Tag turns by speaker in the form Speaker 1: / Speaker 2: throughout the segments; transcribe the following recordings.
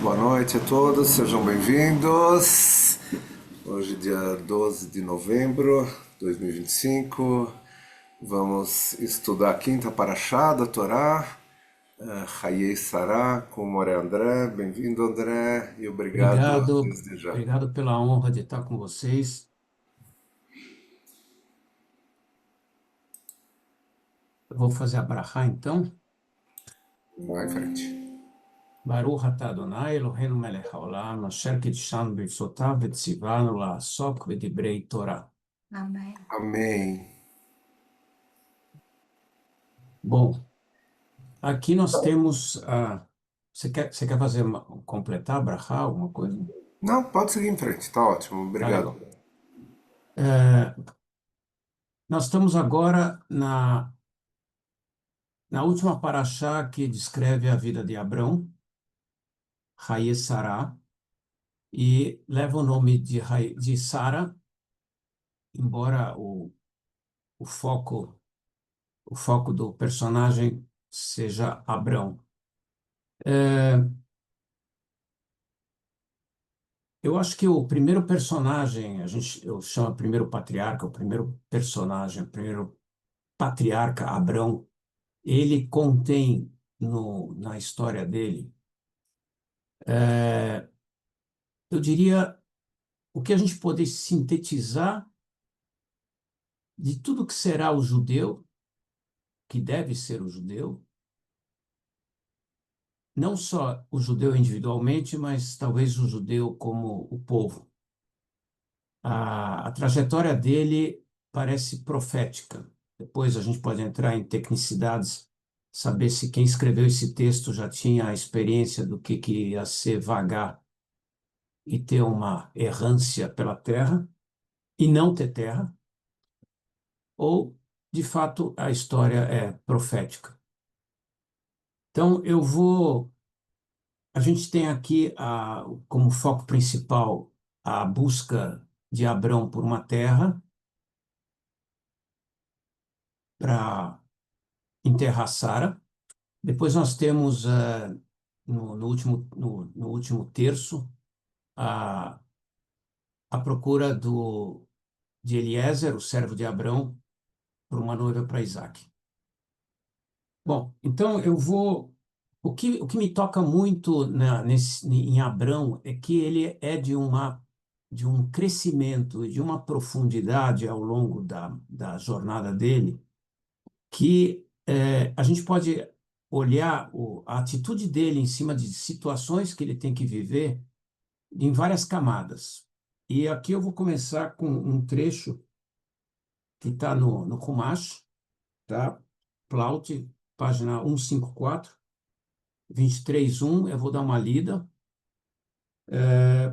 Speaker 1: boa noite a todos, sejam bem-vindos. Hoje, dia 12 de novembro de 2025, vamos estudar a quinta paraxá da Torá, Hayei Sará, com o Moré André. Bem-vindo, André, e obrigado
Speaker 2: Obrigado,
Speaker 1: desde já.
Speaker 2: obrigado pela honra de estar com vocês. Eu vou fazer a brachá, então.
Speaker 1: Vai em frente.
Speaker 2: Baruch atah Adonai Eloheinu melech haolam, asher קידשנו ברצותיו וציוונו לעסוק בדברי תורה.
Speaker 3: Amém.
Speaker 1: Amém.
Speaker 2: Bom, aqui nós temos você quer completar a brachá, alguma coisa?
Speaker 1: Não, pode seguir em frente, tá ótimo,
Speaker 2: Tá
Speaker 1: obrigado.
Speaker 2: legal. É, nós estamos agora na última paraxá que descreve a vida de Abrão, Hayei Sará, e leva o nome de Sara, embora o foco, o foco do personagem seja Abrão. Eu acho que o primeiro personagem, eu chamo primeiro patriarca, o primeiro personagem, o primeiro patriarca, Abrão, ele contém na história dele, eu diria, o que a gente pode sintetizar de tudo que será o judeu, que deve ser o judeu, não só o judeu individualmente, mas talvez o judeu como o povo. A trajetória dele parece profética. Depois a gente pode entrar em tecnicidades, saber se quem escreveu esse texto já tinha a experiência do que ia ser vagar e ter uma errância pela terra e não ter terra, ou, de fato, a história é profética. Então, a gente tem aqui como foco principal a busca de Abrão por uma terra para enterrar Sara. Depois nós temos, no último terço, a, a procura de Eliezer, o servo de Abrão, por uma noiva para Isaac. Bom, então o que me toca muito em Abrão é que ele é de um crescimento e de uma profundidade ao longo da jornada dele, que a gente pode olhar a atitude dele em cima de situações que ele tem que viver em várias camadas. E aqui eu vou começar com um trecho que está no Chumash, tá? Plaut, página 154, 23:1. Eu vou dar uma lida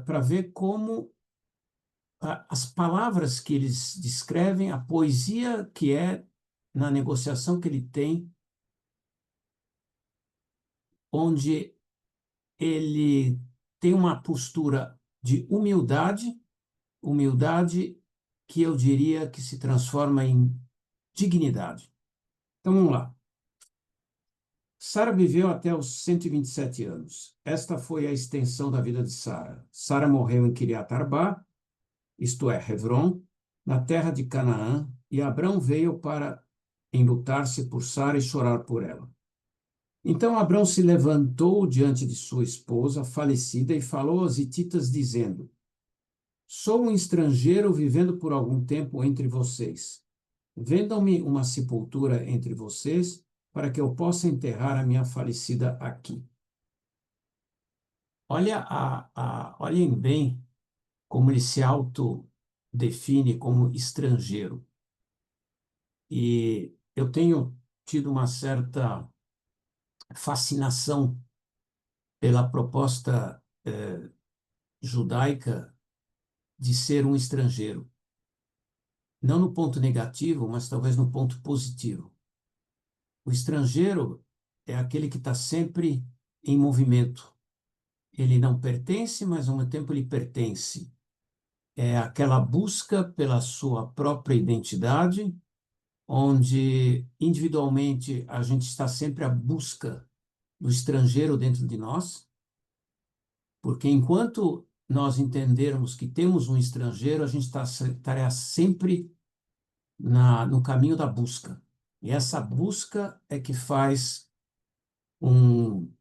Speaker 2: para ver como as palavras que eles descrevem, a poesia que é na negociação que ele tem, onde ele tem uma postura de humildade, humildade que eu diria que se transforma em dignidade. Então vamos lá. Sara viveu até os 127 anos. Esta foi a extensão da vida de Sara. Sara morreu em Kiriat Arba, isto é, Hebron, na terra de Canaã, e Abrão veio para enlutar-se por Sara e chorar por ela. Então Abrão se levantou diante de sua esposa falecida e falou aos hititas, dizendo: Sou um estrangeiro vivendo por algum tempo entre vocês. Vendam-me uma sepultura entre vocês, para que eu possa enterrar a minha falecida aqui. Olhem bem como ele se autodefine como estrangeiro. E eu tenho tido uma certa fascinação pela proposta judaica de ser um estrangeiro. Não no ponto negativo, mas talvez no ponto positivo. O estrangeiro é aquele que está sempre em movimento. Ele não pertence, mas ao mesmo tempo ele pertence. É aquela busca pela sua própria identidade, onde individualmente a gente está sempre à busca do estrangeiro dentro de nós, Porque enquanto nós entendermos que temos um estrangeiro, a gente estará sempre no caminho da busca. E essa busca é que faz um,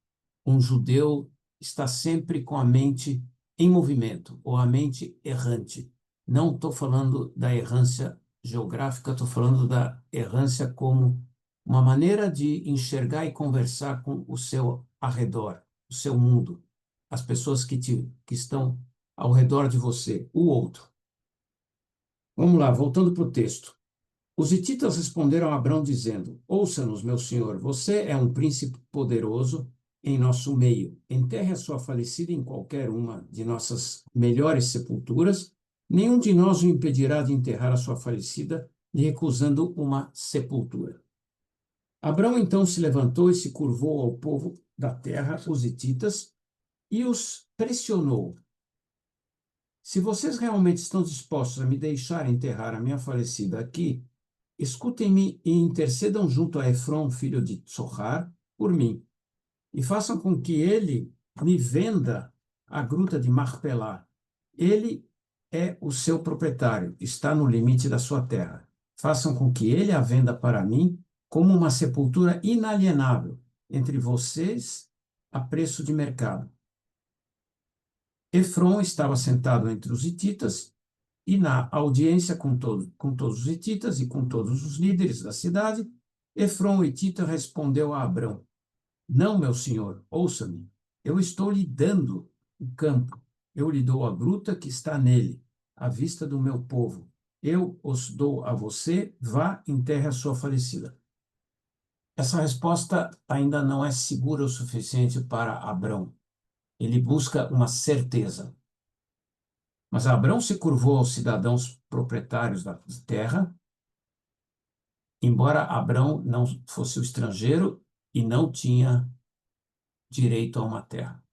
Speaker 2: um judeu estar sempre com a mente em movimento, ou a mente errante. Não estou falando da errância geográfica, estou falando da errância como uma maneira de enxergar e conversar com o seu arredor, o seu mundo, as pessoas que estão ao redor de você, o outro. Vamos lá, voltando para o texto. Os hititas responderam a Abrão dizendo: Ouça-nos, meu senhor, você é um príncipe poderoso em nosso meio. Enterre a sua falecida em qualquer uma de nossas melhores sepulturas. Nenhum de nós o impedirá de enterrar a sua falecida, lhe recusando uma sepultura. Abrão então se levantou e se curvou ao povo da terra, os hititas, e os pressionou. Se vocês realmente estão dispostos a me deixar enterrar a minha falecida aqui, escutem-me e intercedam junto a Efron, filho de Tsohar, por mim, e façam com que ele me venda a gruta de Marpelá. Ele é o seu proprietário, está no limite da sua terra. Façam com que ele a venda para mim como uma sepultura inalienável entre vocês a preço de mercado. Efron estava sentado entre os hititas e na audiência com todos os hititas e com todos os líderes da cidade, Efron, o hitita, respondeu a Abrão: Não, meu senhor, ouça-me. Eu estou lhe dando o campo. Eu lhe dou a gruta que está nele, à vista do meu povo. Eu os dou a você, vá, enterre a sua falecida. Essa resposta ainda não é segura o suficiente para Abrão. Ele busca uma certeza. Mas Abrão se curvou aos cidadãos proprietários da terra, embora Abrão não fosse o estrangeiro e não tinha direito a uma terra.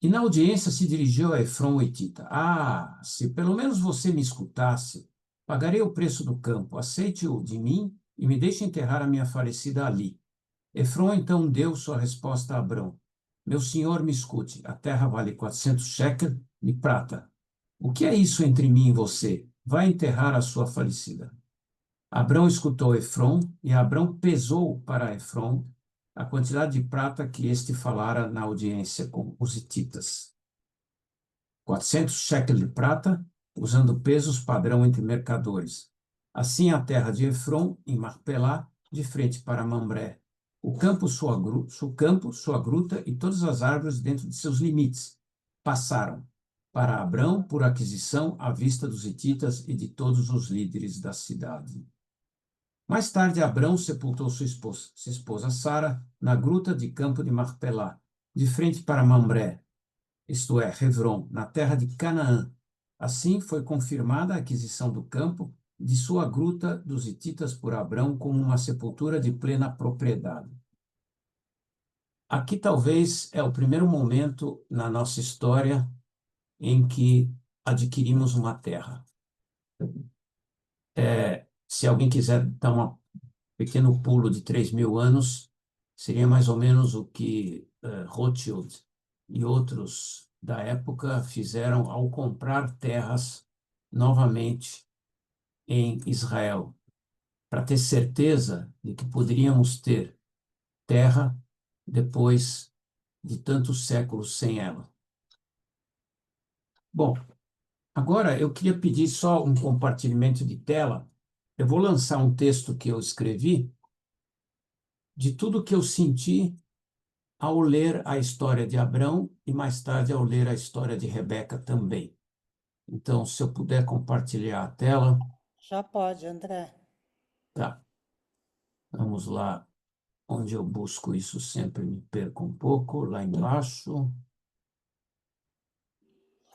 Speaker 2: E na audiência se dirigiu a Efron o hitita. Ah, se pelo menos você me escutasse, pagarei o preço do campo, aceite-o de mim e me deixe enterrar a minha falecida ali. Efron então deu sua resposta a Abrão. Meu senhor, me escute, a terra vale 400 shekel de prata. O que é isso entre mim e você? Vai enterrar a sua falecida. Abrão escutou Efron, e Abrão pesou para Efron a quantidade de prata que este falara na audiência com os hititas. 400 shekels de prata, usando pesos padrão entre mercadores. Assim a terra de Efron, em Marpelá, de frente para Mambré. O campo, sua gruta e todas as árvores dentro de seus limites passaram para Abrão por aquisição à vista dos hititas e de todos os líderes da cidade. Mais tarde, Abrão sepultou sua esposa Sara na gruta de campo de Marpelá, de frente para Mambré, isto é, Hebron, na terra de Canaã. Assim foi confirmada a aquisição do campo de sua gruta dos hititas por Abrão como uma sepultura de plena propriedade. Aqui talvez é o primeiro momento na nossa história em que adquirimos uma terra. Se alguém quiser dar um pequeno pulo de 3.000 anos, seria mais ou menos o que Rothschild e outros da época fizeram ao comprar terras novamente em Israel, para ter certeza de que poderíamos ter terra depois de tantos séculos sem ela. Bom, agora eu queria pedir só um compartilhamento de tela. Eu vou lançar um texto que eu escrevi de tudo que eu senti ao ler a história de Abrão e mais tarde ao ler a história de Rebeca também. Então, se eu puder compartilhar a tela,
Speaker 3: Já pode, André.
Speaker 2: tá. Vamos lá, onde eu busco isso sempre me perco um pouco, lá embaixo.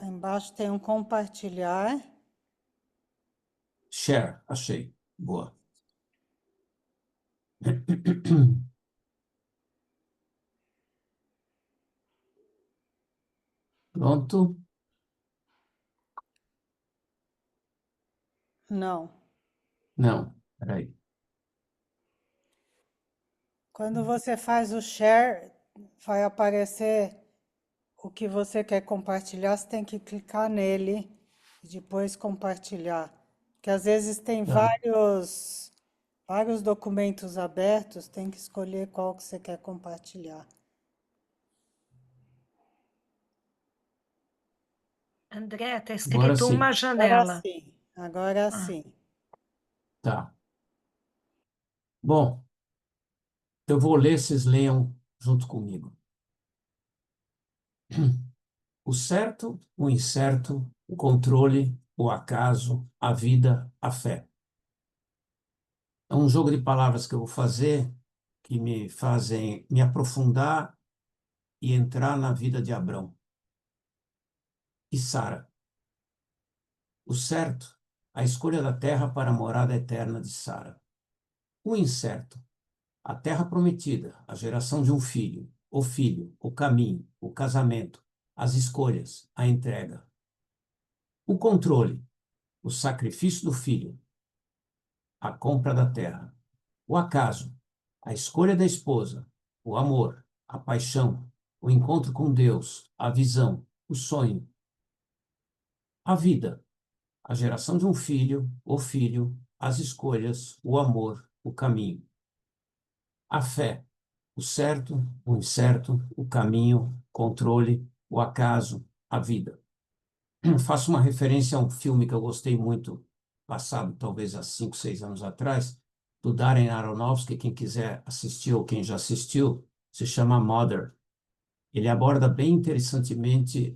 Speaker 3: Lá embaixo tem um compartilhar.
Speaker 2: Share, achei. Boa. Pronto?
Speaker 3: Não.
Speaker 2: Não, peraí.
Speaker 3: Quando você faz o share, vai aparecer o que você quer compartilhar, você tem que clicar nele e depois compartilhar. Porque às vezes tem
Speaker 2: Tá.
Speaker 3: vários documentos abertos, tem que escolher qual que você quer compartilhar.
Speaker 4: André, está
Speaker 2: Agora
Speaker 4: escrito
Speaker 2: sim.
Speaker 4: uma janela.
Speaker 3: Agora
Speaker 4: Ah,
Speaker 3: sim.
Speaker 2: Tá. Bom, eu vou ler, vocês leiam junto comigo. O certo, o incerto, o controle, o acaso, a vida, a fé. É um jogo de palavras que eu vou fazer que me fazem me aprofundar e entrar na vida de Abrão e Sara. O certo, a escolha da terra para a morada eterna de Sara. O incerto, a terra prometida, a geração de um filho, o caminho, o casamento, as escolhas, a entrega. O controle, o sacrifício do filho, a compra da terra. O acaso, a escolha da esposa, o amor, a paixão, o encontro com Deus, a visão, o sonho. A vida, a geração de um filho, as escolhas, o amor, o caminho. A fé, o certo, o incerto, o caminho, controle, o acaso, a vida. Faço uma referência a um filme que eu gostei muito, passado talvez há 5, 6 anos atrás, do Darren Aronofsky. Quem quiser assistir ou quem já assistiu, se chama Mother. Ele aborda bem interessantemente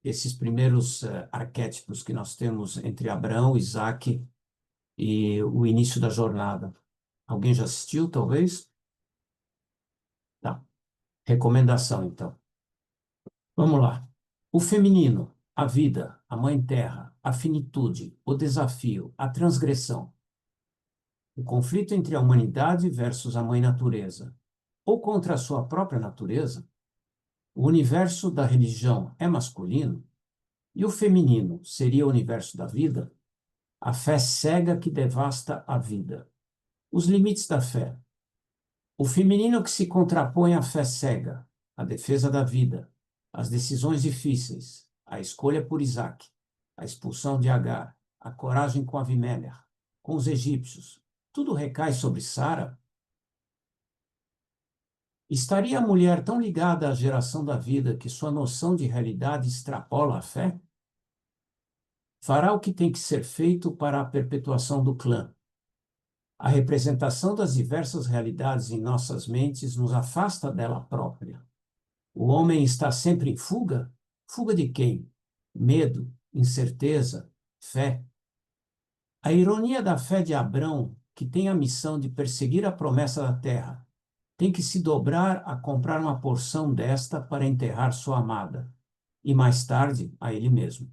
Speaker 2: esses primeiros arquétipos que nós temos entre Abraão, Isaac e o início da jornada. Alguém já assistiu, talvez? Tá. Recomendação, então. Vamos lá. O feminino, a vida, a mãe terra, a finitude, o desafio, a transgressão. O conflito entre a humanidade versus a mãe natureza, ou contra a sua própria natureza. O universo da religião é masculino e o feminino seria o universo da vida. A fé cega que devasta a vida. Os limites da fé. O feminino que se contrapõe à fé cega, a defesa da vida, as decisões difíceis, a escolha por Isaac, a expulsão de Agar, a coragem com Avimelech, com os egípcios. Tudo recai sobre Sara. Estaria a mulher tão ligada à geração da vida que sua noção de realidade extrapola a fé? Fará o que tem que ser feito para a perpetuação do clã. A representação das diversas realidades em nossas mentes nos afasta dela própria. O homem está sempre em fuga? Fuga de quem? Medo, incerteza, fé. A ironia da fé de Abrão, que tem a missão de perseguir a promessa da terra, tem que se dobrar a comprar uma porção desta para enterrar sua amada, e mais tarde a ele mesmo.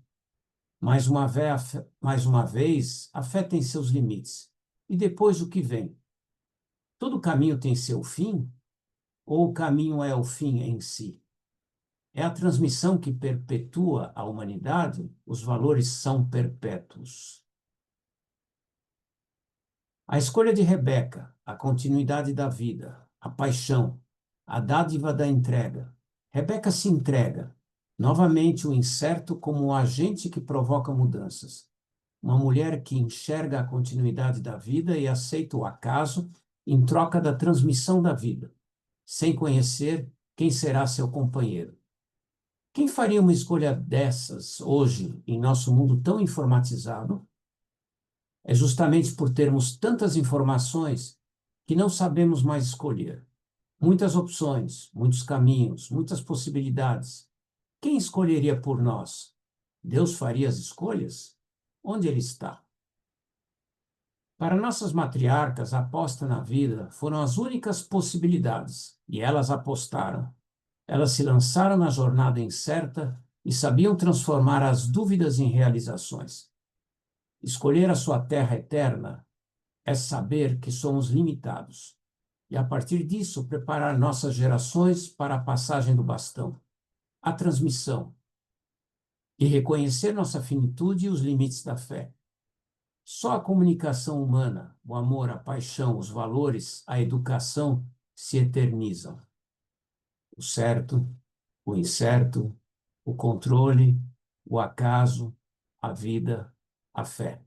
Speaker 2: Mais uma vez, a fé tem seus limites. E depois o que vem? Todo caminho tem seu fim? Ou o caminho é o fim em si? É a transmissão que perpetua a humanidade? Os valores são perpétuos. A escolha de Rebeca, a continuidade da vida, a paixão, a dádiva da entrega. Rebeca se entrega, novamente o incerto como um agente que provoca mudanças. Uma mulher que enxerga a continuidade da vida e aceita o acaso em troca da transmissão da vida, sem conhecer quem será seu companheiro. Quem faria uma escolha dessas hoje, em nosso mundo tão informatizado? É justamente por termos tantas informações que não sabemos mais escolher. Muitas opções, muitos caminhos, muitas possibilidades. Quem escolheria por nós? Deus faria as escolhas? Onde Ele está? Para nossas matriarcas, a aposta na vida foram as únicas possibilidades, e elas apostaram. Elas se lançaram na jornada incerta e sabiam transformar as dúvidas em realizações. Escolher a sua terra eterna é saber que somos limitados e, a partir disso, preparar nossas gerações para a passagem do bastão, a transmissão, e reconhecer nossa finitude e os limites da fé. Só a comunicação humana, o amor, a paixão, os valores, a educação se eternizam. O certo, o incerto, o controle, o acaso, a vida, a fé.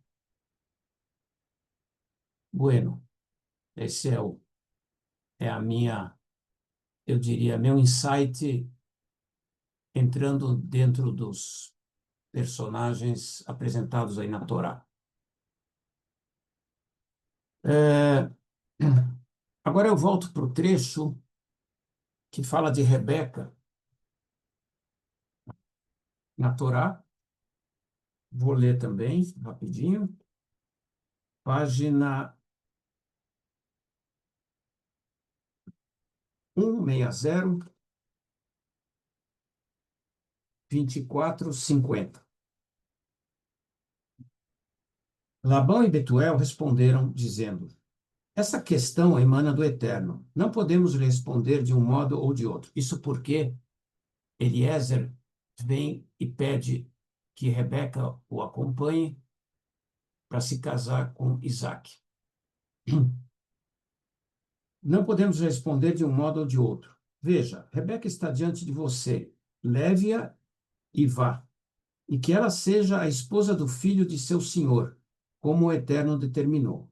Speaker 2: Bueno, esse é a minha, eu diria, meu insight entrando dentro dos personagens apresentados aí na Torá. Agora eu volto para o trecho que fala de Rebeca na Torá. Vou ler também, rapidinho. Página 160, 24:50. Labão e Betuel responderam, dizendo: essa questão emana do Eterno. Não podemos responder de um modo ou de outro. Isso porque Eliezer vem e pede que Rebeca o acompanhe para se casar com Isaac. Não podemos responder de um modo ou de outro. Veja, Rebeca está diante de você. Leve-a e vá. E que ela seja a esposa do filho de seu senhor, como o Eterno determinou.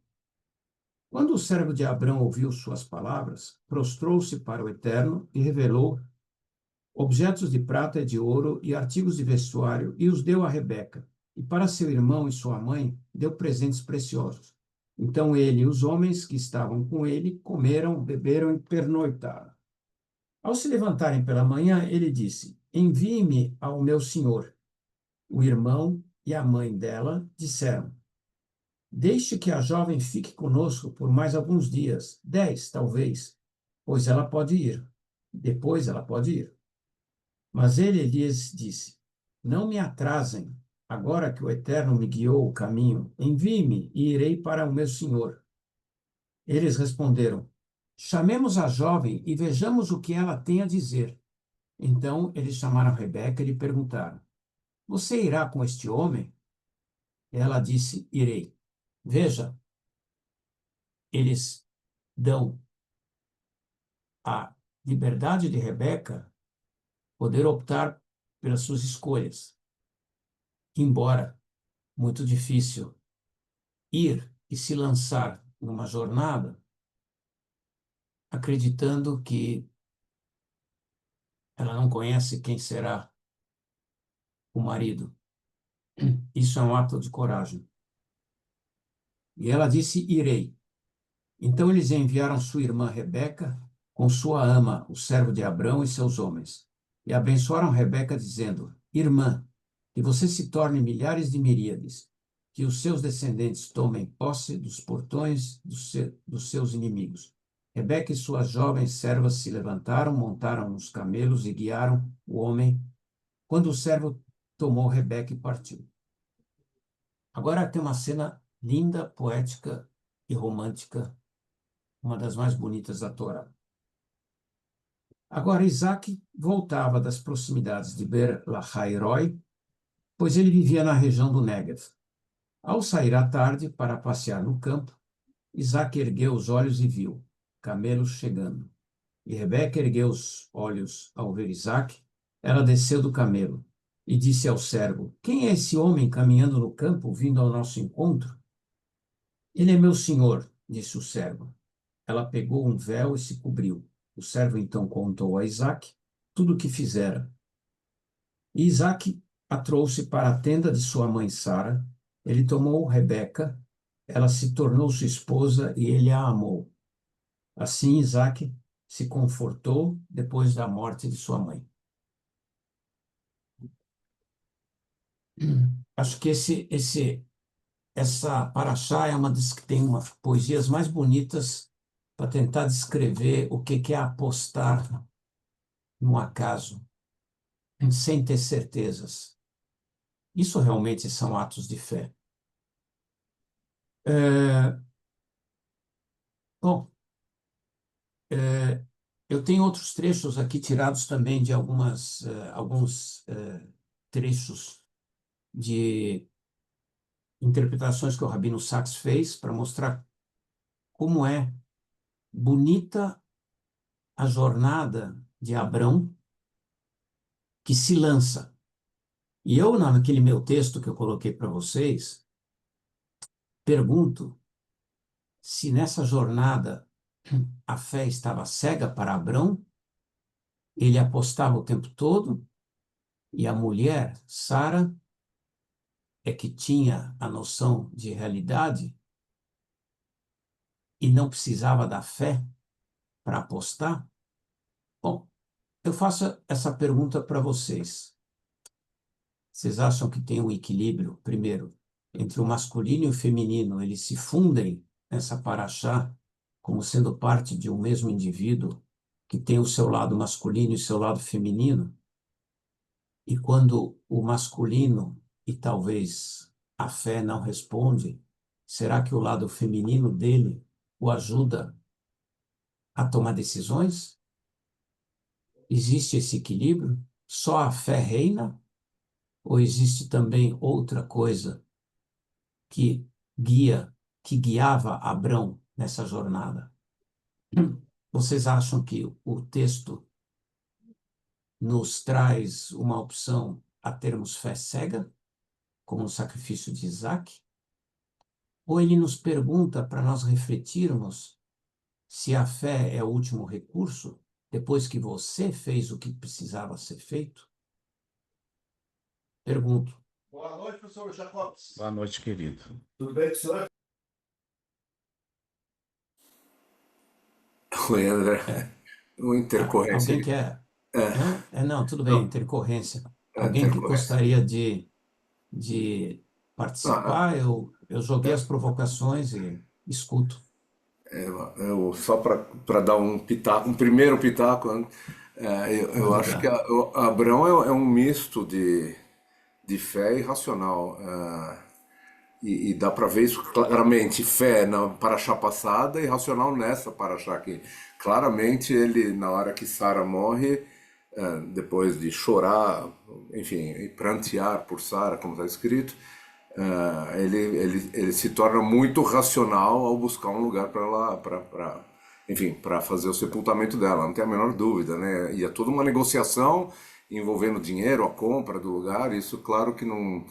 Speaker 2: Quando o servo de Abrão ouviu suas palavras, prostrou-se para o Eterno e revelou objetos de prata e de ouro e artigos de vestuário, e os deu a Rebeca. E para seu irmão e sua mãe, deu presentes preciosos. Então ele e os homens que estavam com ele comeram, beberam e pernoitaram. Ao se levantarem pela manhã, ele disse: envie-me ao meu senhor. O irmão e a mãe dela disseram: deixe que a jovem fique conosco por mais alguns dias, 10, talvez, pois ela pode ir. Depois ela pode ir. Mas ele lhes disse: não me atrasem, agora que o Eterno me guiou o caminho, envie-me e irei para o meu senhor. Eles responderam: chamemos a jovem e vejamos o que ela tem a dizer. Então eles chamaram Rebeca e lhe perguntaram: você irá com este homem? Ela disse: irei. Veja, eles dão a liberdade de Rebeca poder optar pelas suas escolhas, embora muito difícil ir e se lançar numa jornada acreditando que ela não conhece quem será o marido. Isso é um ato de coragem. E ela disse: irei. Então eles enviaram sua irmã Rebeca com sua ama, o servo de Abrão e seus homens, e abençoaram Rebeca, dizendo: irmã, que você se torne milhares de miríades, que os seus descendentes tomem posse dos portões dos seus inimigos. Rebeca e suas jovens servas se levantaram, montaram os camelos e guiaram o homem, quando o servo tomou Rebeca e partiu. Agora tem uma cena linda, poética e romântica, uma das mais bonitas da Torá. Agora, Isaac voltava das proximidades de Ber-Lahai-Roi, pois ele vivia na região do Néguev. Ao sair à tarde para passear no campo, Isaac ergueu os olhos e viu camelos chegando. E Rebeca ergueu os olhos ao ver Isaac. Ela desceu do camelo e disse ao servo: quem é esse homem caminhando no campo, vindo ao nosso encontro? Ele é meu senhor, disse o servo. Ela pegou um véu e se cobriu. O servo então contou a Isaac tudo o que fizera. E Isaac a trouxe para a tenda de sua mãe Sara. Ele tomou Rebeca, ela se tornou sua esposa e ele a amou. Assim Isaac se confortou depois da morte de sua mãe. Acho que essa paraxá é uma das que tem umas poesias mais bonitas para tentar descrever o que é apostar no acaso, sem ter certezas. Isso realmente são atos de fé. Bom, eu tenho outros trechos aqui tirados também de alguns trechos de interpretações que o Rabino Sacks fez para mostrar como é bonita a jornada de Abrão que se lança. E eu, naquele meu texto que eu coloquei para vocês, pergunto se nessa jornada a fé estava cega para Abrão, ele apostava o tempo todo, e a mulher, Sara, é que tinha a noção de realidade e não precisava da fé para apostar? Bom, eu faço essa pergunta para vocês. Vocês acham que tem um equilíbrio, primeiro, entre o masculino e o feminino? Eles se fundem nessa paraxá como sendo parte de um mesmo indivíduo que tem o seu lado masculino e o seu lado feminino? E quando o masculino e talvez a fé não responde, será que o lado feminino dele o ajuda a tomar decisões? Existe esse equilíbrio? Só a fé reina? Ou existe também outra coisa que que guiava Abrão nessa jornada? Vocês acham que o texto nos traz uma opção a termos fé cega, como o sacrifício de Isaac? Ou ele nos pergunta para nós refletirmos se a fé é o último recurso, depois que você fez o que precisava ser feito? Pergunto.
Speaker 1: Boa noite, professor Jacobs.
Speaker 5: Boa noite, querido.
Speaker 1: Tudo bem com o senhor? Oi, André. Uma intercorrência.
Speaker 2: Alguém quer? Não, tudo bem,
Speaker 1: Não,
Speaker 2: intercorrência.
Speaker 1: é,
Speaker 2: Alguém que
Speaker 1: intercorrência.
Speaker 2: gostaria de
Speaker 1: Ah,
Speaker 2: participar? Eu joguei as provocações e escuto.
Speaker 1: só para dar um pitaco, um primeiro pitaco, eu
Speaker 2: Pode
Speaker 1: acho que
Speaker 2: dar.
Speaker 1: Abrão é um misto de fé e racional. E dá para ver isso claramente, fé na paraxá passada e racional nessa paraxá aqui. Claramente ele, na hora que Sara morre, depois de chorar, enfim, e prantear por Sara, como está escrito, ele se torna muito racional ao buscar um lugar para ela, enfim, para fazer o sepultamento dela, não tem a menor dúvida, né? E é toda uma negociação envolvendo dinheiro, a compra do lugar, isso claro que não,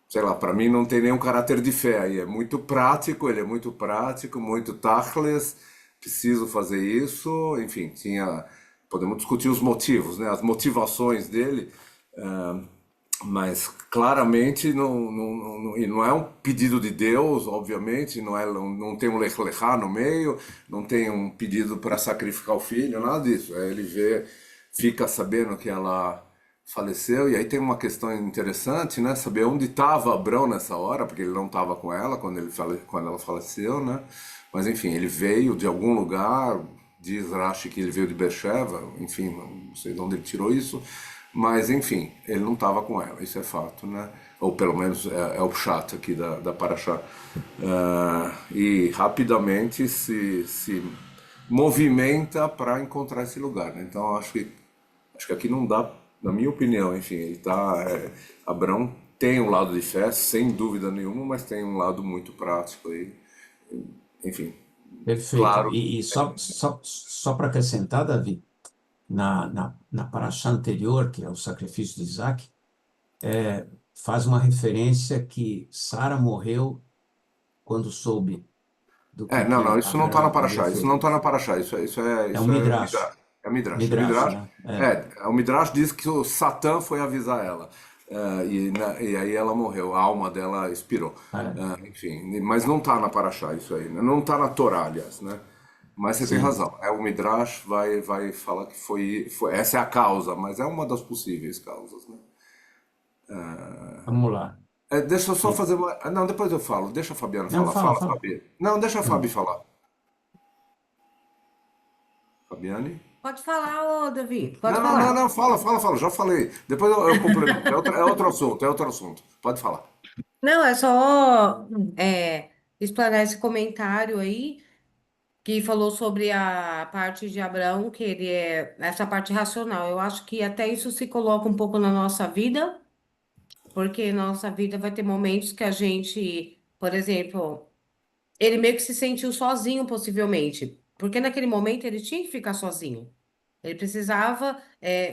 Speaker 1: sei lá, para mim não tem nenhum caráter de fé aí, é muito prático, ele é muito prático, muito tachles, preciso fazer isso, enfim, podemos discutir os motivos, né, as motivações dele, mas claramente e não é um pedido de Deus, obviamente, não tem um lech lechá no meio, não tem um pedido para sacrificar o filho, nada disso. Ele fica sabendo que ela faleceu, e aí tem uma questão interessante, né? Saber onde estava Abrão nessa hora, porque ele não estava com ela quando ela faleceu, né? Mas enfim, ele veio de algum lugar, diz Rashi que ele veio de Beersheba, enfim, não sei de onde ele tirou isso, mas enfim, ele não estava com ela, isso é fato, né? Ou pelo menos é o pshat aqui da Paraxá. E rapidamente se movimenta para encontrar esse lugar, né? Então acho que aqui não dá, na minha opinião, enfim, Abrão tem um lado de fé, sem dúvida nenhuma, mas tem um lado muito prático aí, enfim,
Speaker 2: Perfeito.
Speaker 1: claro.
Speaker 2: E só para acrescentar, Davi, na paraxá anterior, que é o sacrifício de Isaac, faz uma referência que Sara morreu quando soube do
Speaker 1: Não,
Speaker 2: que
Speaker 1: isso não está na
Speaker 2: Abraão havia
Speaker 1: Paraxá, isso não
Speaker 2: feito.
Speaker 1: está na Paraxá,
Speaker 2: É um
Speaker 1: isso é
Speaker 2: midrash.
Speaker 1: Midrash. É Midrash.
Speaker 2: Midrash, né?
Speaker 1: O Midrash diz que o Satã foi avisar ela. E aí ela morreu, a alma dela expirou.
Speaker 2: É,
Speaker 1: Enfim, mas não está na Paraxá isso aí, né? Não está na Torá, aliás, né? Mas você tem
Speaker 2: sim.
Speaker 1: razão. O Midrash vai falar que essa é a causa, mas é uma das possíveis causas, né?
Speaker 2: Vamos lá.
Speaker 1: Deixa eu só
Speaker 2: E-
Speaker 1: fazer uma. Não, depois eu falo. Deixa a Fabiana
Speaker 2: Não,
Speaker 1: falar.
Speaker 2: fala,
Speaker 1: Fala,
Speaker 2: fala.
Speaker 1: Fabi. Não, deixa a Fabi
Speaker 2: Hum.
Speaker 1: falar. Fabiane?
Speaker 4: Pode falar, ô Davi, pode
Speaker 1: Não, não, não,
Speaker 4: falar.
Speaker 1: não, fala, já falei. Depois eu complemento. É outro assunto. Pode falar.
Speaker 4: Não, é só explanar esse comentário aí, que falou sobre a parte de Abraão, que ele é essa parte racional. Eu acho que até isso se coloca um pouco na nossa vida, porque nossa vida vai ter momentos que a gente, por exemplo, ele meio que se sentiu sozinho, possivelmente, porque naquele momento ele tinha que ficar sozinho. Ele precisava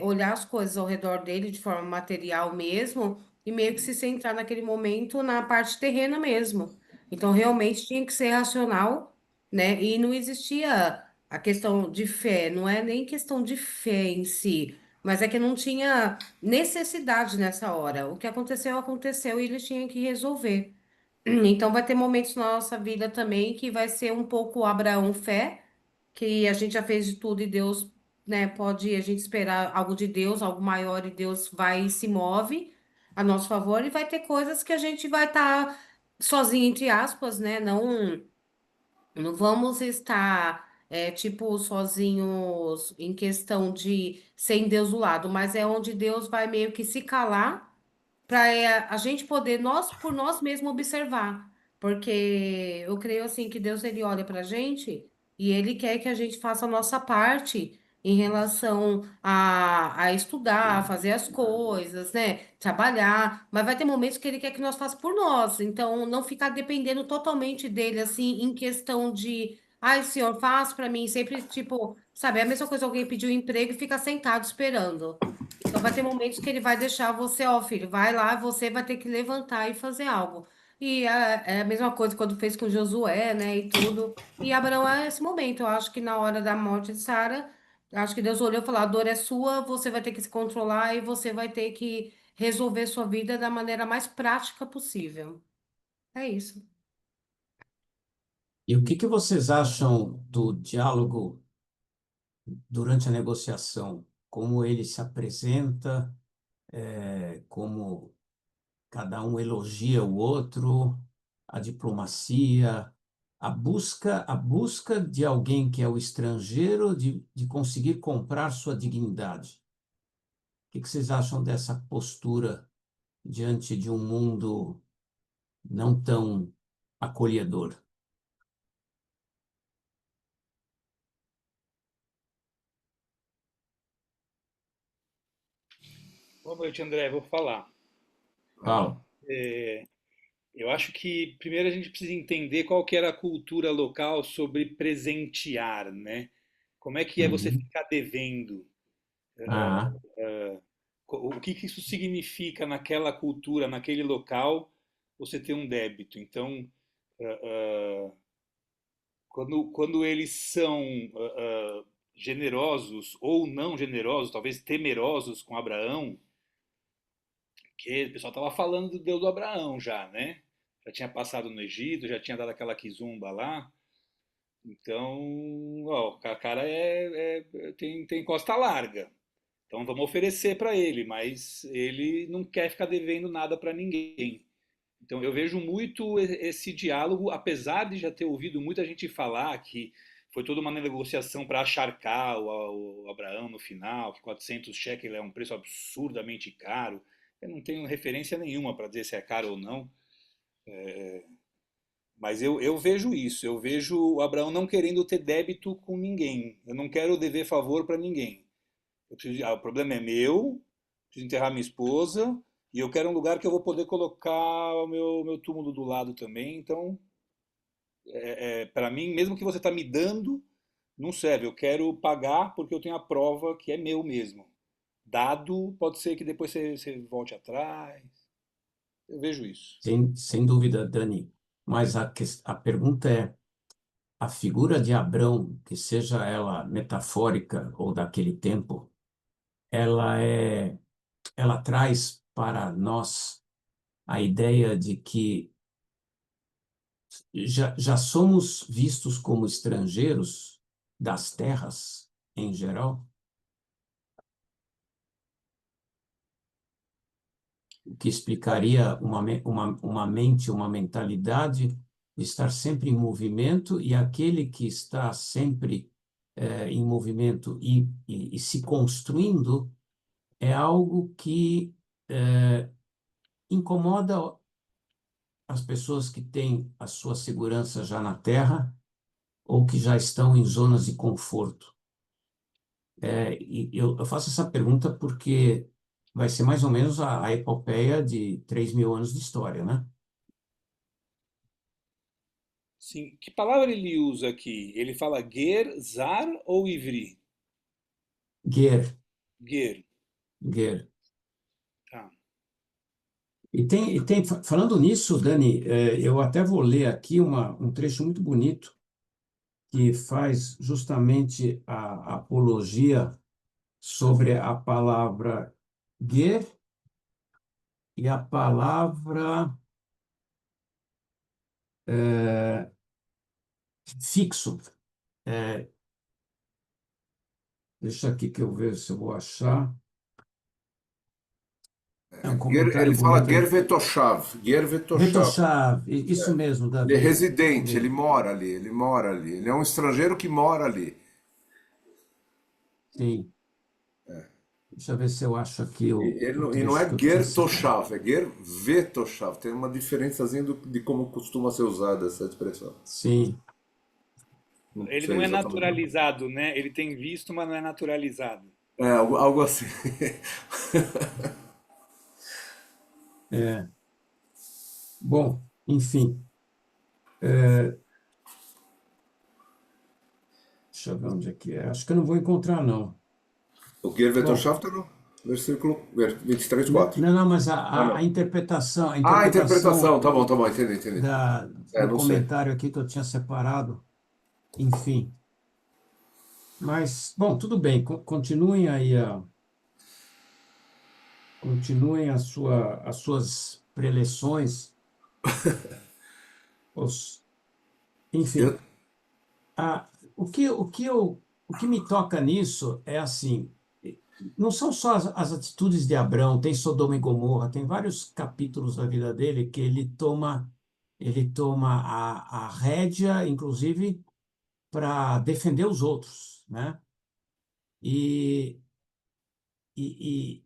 Speaker 4: olhar as coisas ao redor dele de forma material mesmo e meio que se centrar naquele momento na parte terrena mesmo. Então, realmente tinha que ser racional, né? E não existia a questão de fé, não é nem questão de fé em si, mas é que não tinha necessidade nessa hora. O que aconteceu, aconteceu e eles tinham que resolver. Então, vai ter momentos na nossa vida também que vai ser um pouco Abraão fé, que a gente já fez de tudo e Deus, né, pode a gente esperar algo de Deus, algo maior, e Deus vai e se move a nosso favor, e vai ter coisas que a gente vai estar sozinho, entre aspas, né? Não vamos estar, tipo, sozinhos em questão de sem Deus do lado, mas é onde Deus vai meio que se calar para a gente poder nós por nós mesmos observar, porque eu creio assim que Deus ele olha para a gente e ele quer que a gente faça a nossa parte em relação a estudar, a fazer as coisas, né? Trabalhar, mas vai ter momentos que ele quer que nós façamos por nós, então não ficar dependendo totalmente dele assim em questão de ai, senhor, faz para mim, sempre tipo, sabe, é a mesma coisa alguém pedir um emprego e ficar sentado esperando. Então vai ter momentos que ele vai deixar você, ó, filho, vai lá, você vai ter que levantar e fazer algo. E é a mesma coisa quando fez com Josué, né, e tudo. E Abraão é esse momento. Eu acho que na hora da morte de Sara, acho que Deus olhou e falou: a dor é sua, você vai ter que se controlar e você vai ter que resolver sua vida da maneira mais prática possível. É isso.
Speaker 2: E o que que vocês acham do diálogo durante a negociação? Como ele se apresenta, como cada um elogia o outro, a diplomacia, a busca de alguém que é o estrangeiro de conseguir comprar sua dignidade. O que que vocês acham dessa postura diante de um mundo não tão acolhedor?
Speaker 5: Boa noite, André. Vou falar.
Speaker 2: Fala.
Speaker 5: Eu acho que primeiro a gente precisa entender qual que era a cultura local sobre presentear, né? Como é que é você
Speaker 2: Uhum.
Speaker 5: ficar devendo?
Speaker 2: Ah,
Speaker 5: O que que isso significa naquela cultura, naquele local, você ter um débito? Então, ah, ah, quando eles são generosos ou não generosos, talvez temerosos com Abraão, que o pessoal estava falando do Deus do Abraão já, né? Já tinha passado no Egito, já tinha dado aquela quizumba lá. Então, ó, o cara tem costa larga. Então vamos oferecer para ele, mas ele não quer ficar devendo nada para ninguém. Então eu vejo muito esse diálogo, apesar de já ter ouvido muita gente falar que foi toda uma negociação para acharcar o Abraão no final, que 400 shekels é um preço absurdamente caro. Eu não tenho referência nenhuma para dizer se é caro ou não, mas eu vejo isso. Eu vejo o Abraão não querendo ter débito com ninguém. Eu não quero dever favor para ninguém. O problema é meu, preciso enterrar minha esposa e eu quero um lugar que eu vou poder colocar o meu túmulo do lado também. Então, para mim, mesmo que você está me dando, não serve. Eu quero pagar porque eu tenho a prova que é meu mesmo. Dado, pode ser que depois você volte atrás. Eu vejo isso.
Speaker 2: sem dúvida, Dani. Mas a pergunta é: a figura de Abrão, que seja ela metafórica ou daquele tempo, ela é, ela traz para nós a ideia de que já somos vistos como estrangeiros das terras em geral, o que explicaria uma mente, uma mentalidade de estar sempre em movimento, e aquele que está sempre em movimento e se construindo é algo que incomoda as pessoas que têm a sua segurança já na terra ou que já estão em zonas de conforto. E eu faço essa pergunta porque vai ser mais ou menos a epopeia de 3.000 anos de história, né?
Speaker 5: Sim. Que palavra ele usa aqui? Ele fala ger, zar ou ivri?
Speaker 2: Ger,
Speaker 5: Ger.
Speaker 2: Ger.
Speaker 5: Tá.
Speaker 2: Falando nisso, Dani, eu até vou ler aqui um trecho muito bonito que faz justamente a apologia sobre a palavra ger e a palavra fixo. Deixa aqui que eu vejo se eu vou achar. É um comentário
Speaker 1: Ele fala
Speaker 2: bonito.
Speaker 1: Gervetoshav. Gervetoshav.
Speaker 2: Vetoshav, isso mesmo,
Speaker 1: Ele é
Speaker 2: Davi.
Speaker 1: residente, ele mora ali, ele mora ali. Ele é um estrangeiro que mora ali.
Speaker 2: Sim. Deixa eu ver se eu acho aqui o
Speaker 1: E não é
Speaker 2: trecho que eu tinha citado.
Speaker 1: Gertoshav, é Gervetoshav. Tem uma diferençazinha de como costuma ser usada essa expressão.
Speaker 2: Sim.
Speaker 1: Não
Speaker 5: Ele
Speaker 1: sei
Speaker 5: não é
Speaker 1: exatamente.
Speaker 5: naturalizado, né? Ele tem visto, mas não é naturalizado.
Speaker 1: É, algo assim.
Speaker 2: É. Bom, enfim. Deixa eu ver onde é que é. Acho que eu não vou encontrar, não.
Speaker 1: O
Speaker 2: Bom,
Speaker 1: Gervetoshav está no versículo 23:4.
Speaker 2: não, mas a,
Speaker 1: Ah,
Speaker 2: a, a
Speaker 1: não.
Speaker 2: interpretação, a
Speaker 1: Ah, a
Speaker 2: interpretação
Speaker 1: interpretação, tá bom, entendi. É,
Speaker 2: do
Speaker 1: não sei.
Speaker 2: comentário aqui que eu tinha separado, enfim. Mas, bom, tudo bem. Continuem aí, continuem as suas preleções. Os,
Speaker 1: Eu,
Speaker 2: enfim, o que me toca nisso é assim, não são só as atitudes de Abrão, tem Sodoma e Gomorra, tem vários capítulos da vida dele que ele toma a rédea, inclusive, para defender os outros, né? E, e,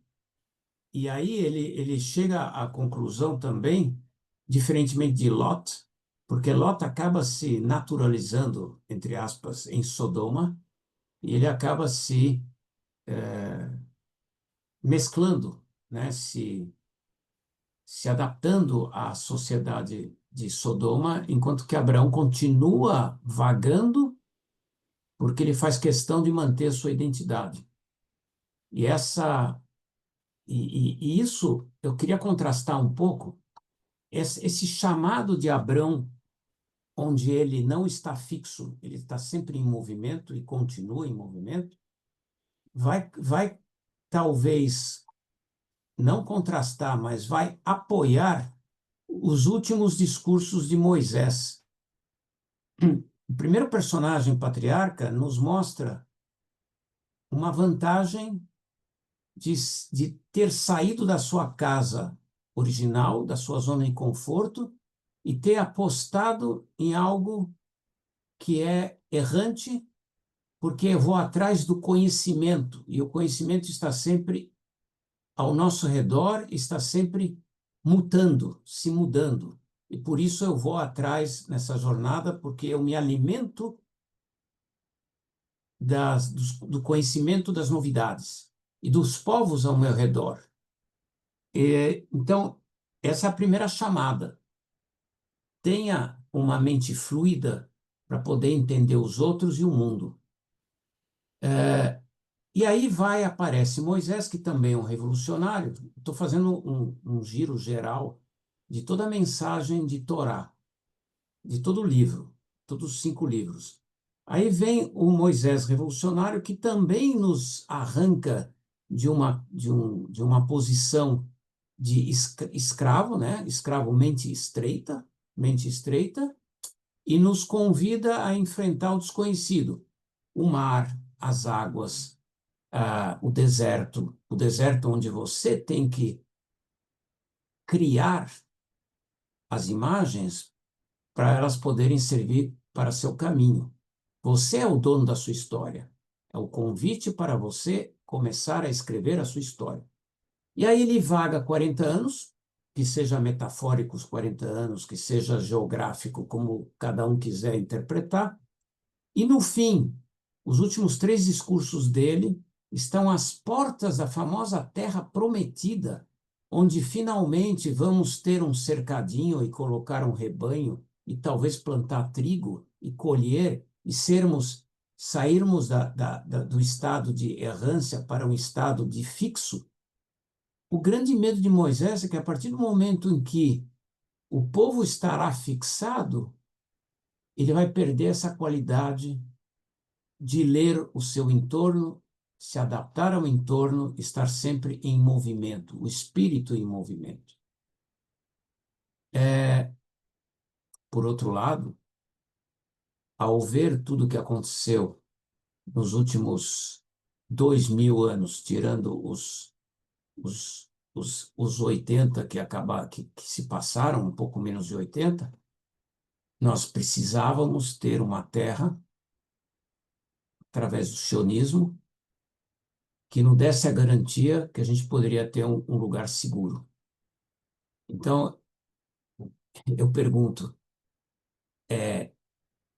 Speaker 2: e, e aí ele chega à conclusão também, diferentemente de Lot, porque Lot acaba se naturalizando, entre aspas, em Sodoma, e ele acaba se mesclando, né? Se adaptando à sociedade de Sodoma, enquanto que Abraão continua vagando, porque ele faz questão de manter sua identidade. E essa e isso eu queria contrastar um pouco esse chamado de Abrão, onde ele não está fixo, ele está sempre em movimento e continua em movimento, vai talvez não contrastar, mas vai apoiar os últimos discursos de Moisés. O primeiro personagem patriarca nos mostra uma vantagem de, de ter saído da sua casa original, da sua zona de conforto, e ter apostado em algo que é errante, porque eu vou atrás do conhecimento, e o conhecimento está sempre ao nosso redor, está sempre mutando, se mudando. E por isso eu vou atrás nessa jornada, porque eu me alimento do conhecimento das novidades e dos povos ao meu redor. Então, essa é a primeira chamada. Tenha uma mente fluida para poder entender os outros e o mundo. E aí aparece Moisés, que também é um revolucionário. Estou fazendo um giro geral de toda a mensagem de Torá, de todo o livro, todos os 5 livros. Aí vem o Moisés revolucionário, que também nos arranca de uma posição de escravo, né? Escravo mente estreita, e nos convida a enfrentar o desconhecido, o mar, as águas, o deserto onde você tem que criar as imagens para elas poderem servir para seu caminho. Você é o dono da sua história. É o convite para você começar a escrever a sua história. E aí ele vaga 40 anos, que seja metafórico os 40 anos, que seja geográfico, como cada um quiser interpretar. E no fim, os últimos 3 discursos dele estão às portas da famosa Terra Prometida, onde finalmente vamos ter um cercadinho e colocar um rebanho e talvez plantar trigo e colher e sermos sairmos do estado de errância para um estado de fixo, o grande medo de Moisés é que, a partir do momento em que o povo estará fixado, ele vai perder essa qualidade de ler o seu entorno, se adaptar ao entorno, estar sempre em movimento, o espírito em movimento. Por outro lado, ao ver tudo o que aconteceu nos últimos 2000 anos, tirando os 80 que se passaram, um pouco menos de 80, nós precisávamos ter uma terra, através do sionismo, que nos desse a garantia que a gente poderia ter um lugar seguro. Então, eu pergunto,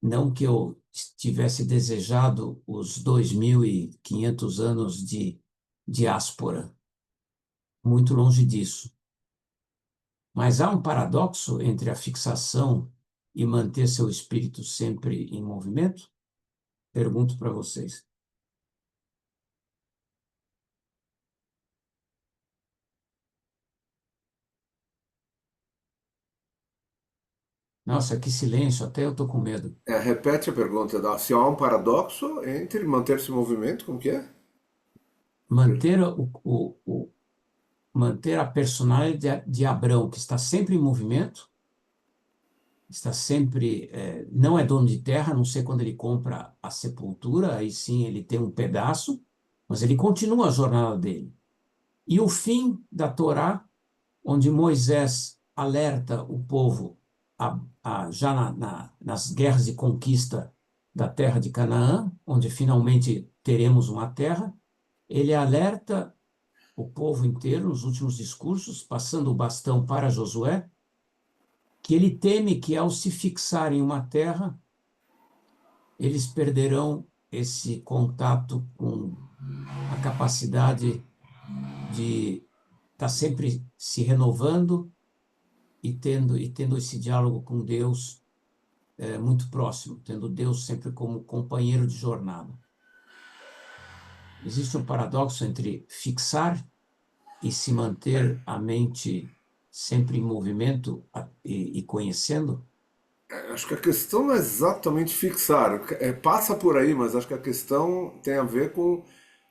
Speaker 2: não que eu tivesse desejado os 2.500 anos de diáspora, muito longe disso. Mas há um paradoxo entre a fixação e manter seu espírito sempre em movimento? Pergunto para vocês. Nossa, que silêncio, até eu estou com medo.
Speaker 1: Repete a pergunta, se há um paradoxo entre manter-se em movimento, como que é?
Speaker 2: Manter, manter a personalidade de Abrão, que está sempre em movimento, está sempre, não é dono de terra, a não sei quando ele compra a sepultura, aí sim ele tem um pedaço, mas ele continua a jornada dele. E o fim da Torá, onde Moisés alerta o povo já nas guerras de conquista da terra de Canaã, onde finalmente teremos uma terra, ele alerta o povo inteiro nos últimos discursos, passando o bastão para Josué, que ele teme que, ao se fixar em uma terra, eles perderão esse contato com a capacidade de estar sempre se renovando e tendo esse diálogo com Deus muito próximo, tendo Deus sempre como companheiro de jornada. Existe um paradoxo entre fixar e se manter a mente sempre em movimento e conhecendo?
Speaker 1: Acho que a questão não é exatamente fixar, passa por aí, mas acho que a questão tem a ver com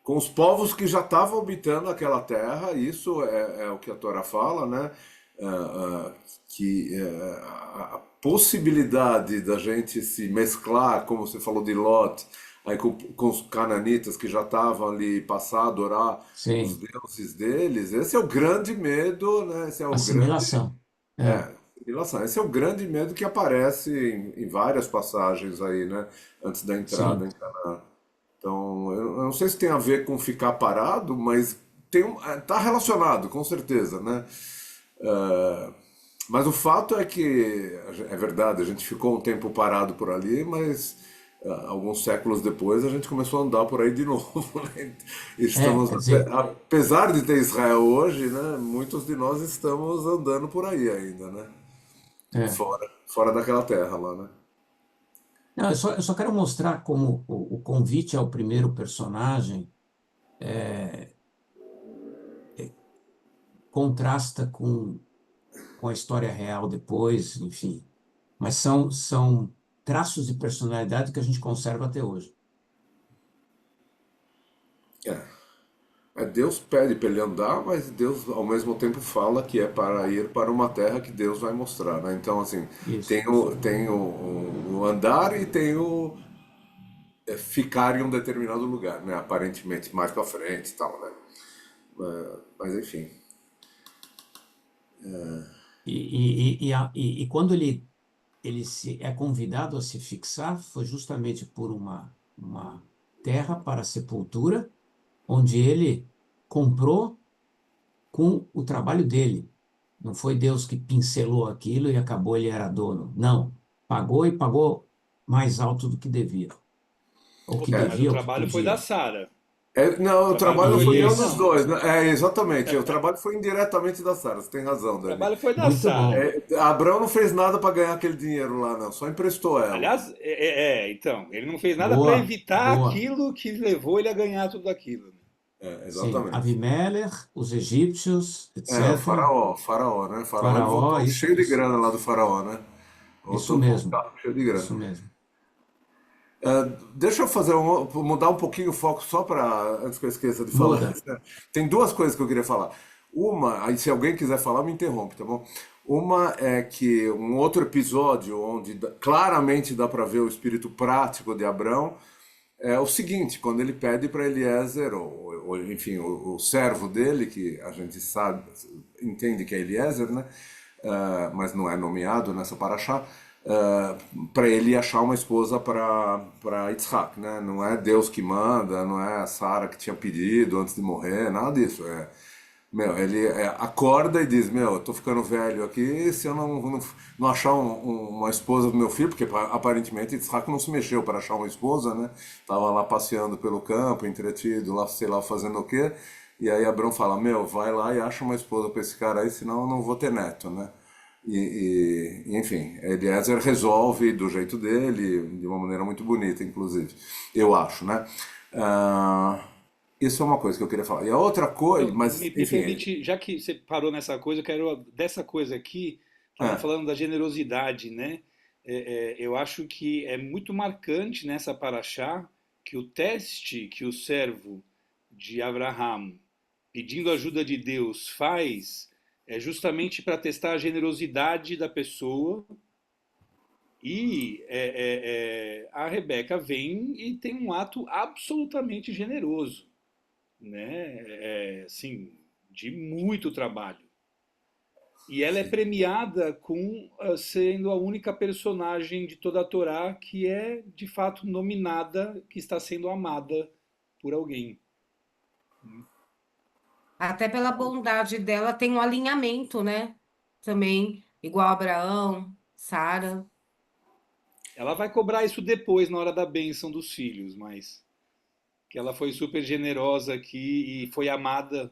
Speaker 1: os povos que já estavam habitando aquela terra, isso é o que a Torá fala, né? Que a possibilidade da gente se mesclar, como você falou de Lot, aí com os cananitas que já estavam ali, passar a adorar os
Speaker 2: Sim,
Speaker 1: deuses deles, esse é o grande medo, né? Esse é o grande
Speaker 2: assimilação. É,
Speaker 1: assimilação. Esse é o grande medo que aparece em várias passagens aí, né? Antes da entrada
Speaker 2: sim.
Speaker 1: em Canaã. Então, eu não sei se tem a ver com ficar parado, mas tá relacionado, com certeza, né? Ah, mas o fato é que, é verdade, a gente ficou um tempo parado por ali, mas alguns séculos depois a gente começou a andar por aí de novo, né? Estamos,
Speaker 2: Quer dizer,
Speaker 1: apesar de ter Israel hoje, né? Muitos de nós estamos andando por aí ainda, né?
Speaker 2: é.
Speaker 1: Fora daquela terra lá, né?
Speaker 2: Não, eu só quero mostrar como o convite ao primeiro personagem contrasta com a história real depois, enfim. Mas são traços de personalidade que a gente conserva até hoje.
Speaker 1: É. Deus pede para ele andar, mas Deus ao mesmo tempo fala que é para ir para uma terra que Deus vai mostrar, né? Então, assim,
Speaker 2: Isso.
Speaker 1: tem o andar e tem o ficar em um determinado lugar, né? Aparentemente, mais para frente e tal, né? Mas enfim.
Speaker 2: E quando ele é convidado a se fixar, foi justamente por uma terra para sepultura, onde ele comprou com o trabalho dele. Não foi Deus que pincelou aquilo e acabou, ele era dono. Não. Pagou e pagou mais alto do que devia. Ou que
Speaker 5: Opa, mas o
Speaker 2: devia, ou que
Speaker 5: trabalho foi da
Speaker 2: podia.
Speaker 5: Sara.
Speaker 1: Não,
Speaker 5: O
Speaker 1: o
Speaker 5: trabalho não
Speaker 1: trabalho
Speaker 5: foi
Speaker 1: foi
Speaker 5: dele,
Speaker 1: nenhum dos
Speaker 5: não.
Speaker 1: dois, né? Exatamente. O trabalho foi indiretamente da Sara, você tem razão,
Speaker 5: O
Speaker 1: Dani.
Speaker 5: trabalho foi da
Speaker 2: Muito
Speaker 5: Sara.
Speaker 2: bom.
Speaker 1: Abraão não fez nada para ganhar aquele dinheiro lá, não, só emprestou ela.
Speaker 5: Aliás, então, ele não fez nada para
Speaker 2: Boa,
Speaker 5: evitar
Speaker 2: boa.
Speaker 5: aquilo que levou ele a ganhar tudo aquilo, né?
Speaker 2: Sim,
Speaker 1: Exatamente.
Speaker 2: Avimelech, os egípcios,
Speaker 1: O
Speaker 2: etc.
Speaker 1: faraó, né? Faraó, ele
Speaker 2: Faraó,
Speaker 1: voltou cheio de grana lá do faraó, né?
Speaker 2: isso
Speaker 1: Voltou com um
Speaker 2: mesmo,
Speaker 1: carro cheio de grana.
Speaker 2: isso mesmo.
Speaker 1: Deixa eu mudar um pouquinho o foco só para, antes que eu esqueça de falar.
Speaker 2: Muda.
Speaker 1: Né? Tem duas coisas que eu queria falar. Uma, aí se alguém quiser falar, me interrompe, tá bom? Uma é que um outro episódio onde claramente dá para ver o espírito prático de Abrão é o seguinte, quando ele pede para Eliezer, enfim, o servo dele, que a gente sabe, entende que é Eliezer, né? Mas não é nomeado nessa paraxá, para ele achar uma esposa para Yitzhak, né? Não é Deus que manda, não é a Sara que tinha pedido antes de morrer, nada disso. Ele acorda e diz, eu tô ficando velho aqui, se eu não achar uma esposa do meu filho, porque aparentemente Yitzhak não se mexeu para achar uma esposa, né? Tava lá passeando pelo campo, entretido, lá, sei lá, fazendo o quê. E aí Abrão fala, vai lá e acha uma esposa para esse cara aí, senão eu não vou ter neto, né? Enfim, Eliezer resolve do jeito dele, de uma maneira muito bonita, inclusive, eu acho, né? Isso é uma coisa que eu queria falar. E a outra coisa,
Speaker 5: Então,
Speaker 1: mas,
Speaker 5: me
Speaker 1: enfim,
Speaker 5: permite, já que você parou nessa coisa, eu quero dessa coisa aqui, estava
Speaker 1: é,
Speaker 5: falando da generosidade, né? Eu acho que é muito marcante nessa paraxá que o teste que o servo de Abraham, pedindo ajuda de Deus, faz é justamente para testar a generosidade da pessoa. E a Rebeca vem e tem um ato absolutamente generoso, né? Assim, de muito trabalho. E ela é premiada com sendo a única personagem de toda a Torá que é de fato nominada, que está sendo amada por alguém.
Speaker 4: Até pela bondade dela, tem um alinhamento, né? Também, igual Abraão, Sara.
Speaker 5: Ela vai cobrar isso depois, na hora da bênção dos filhos, mas que ela foi super generosa aqui e foi amada,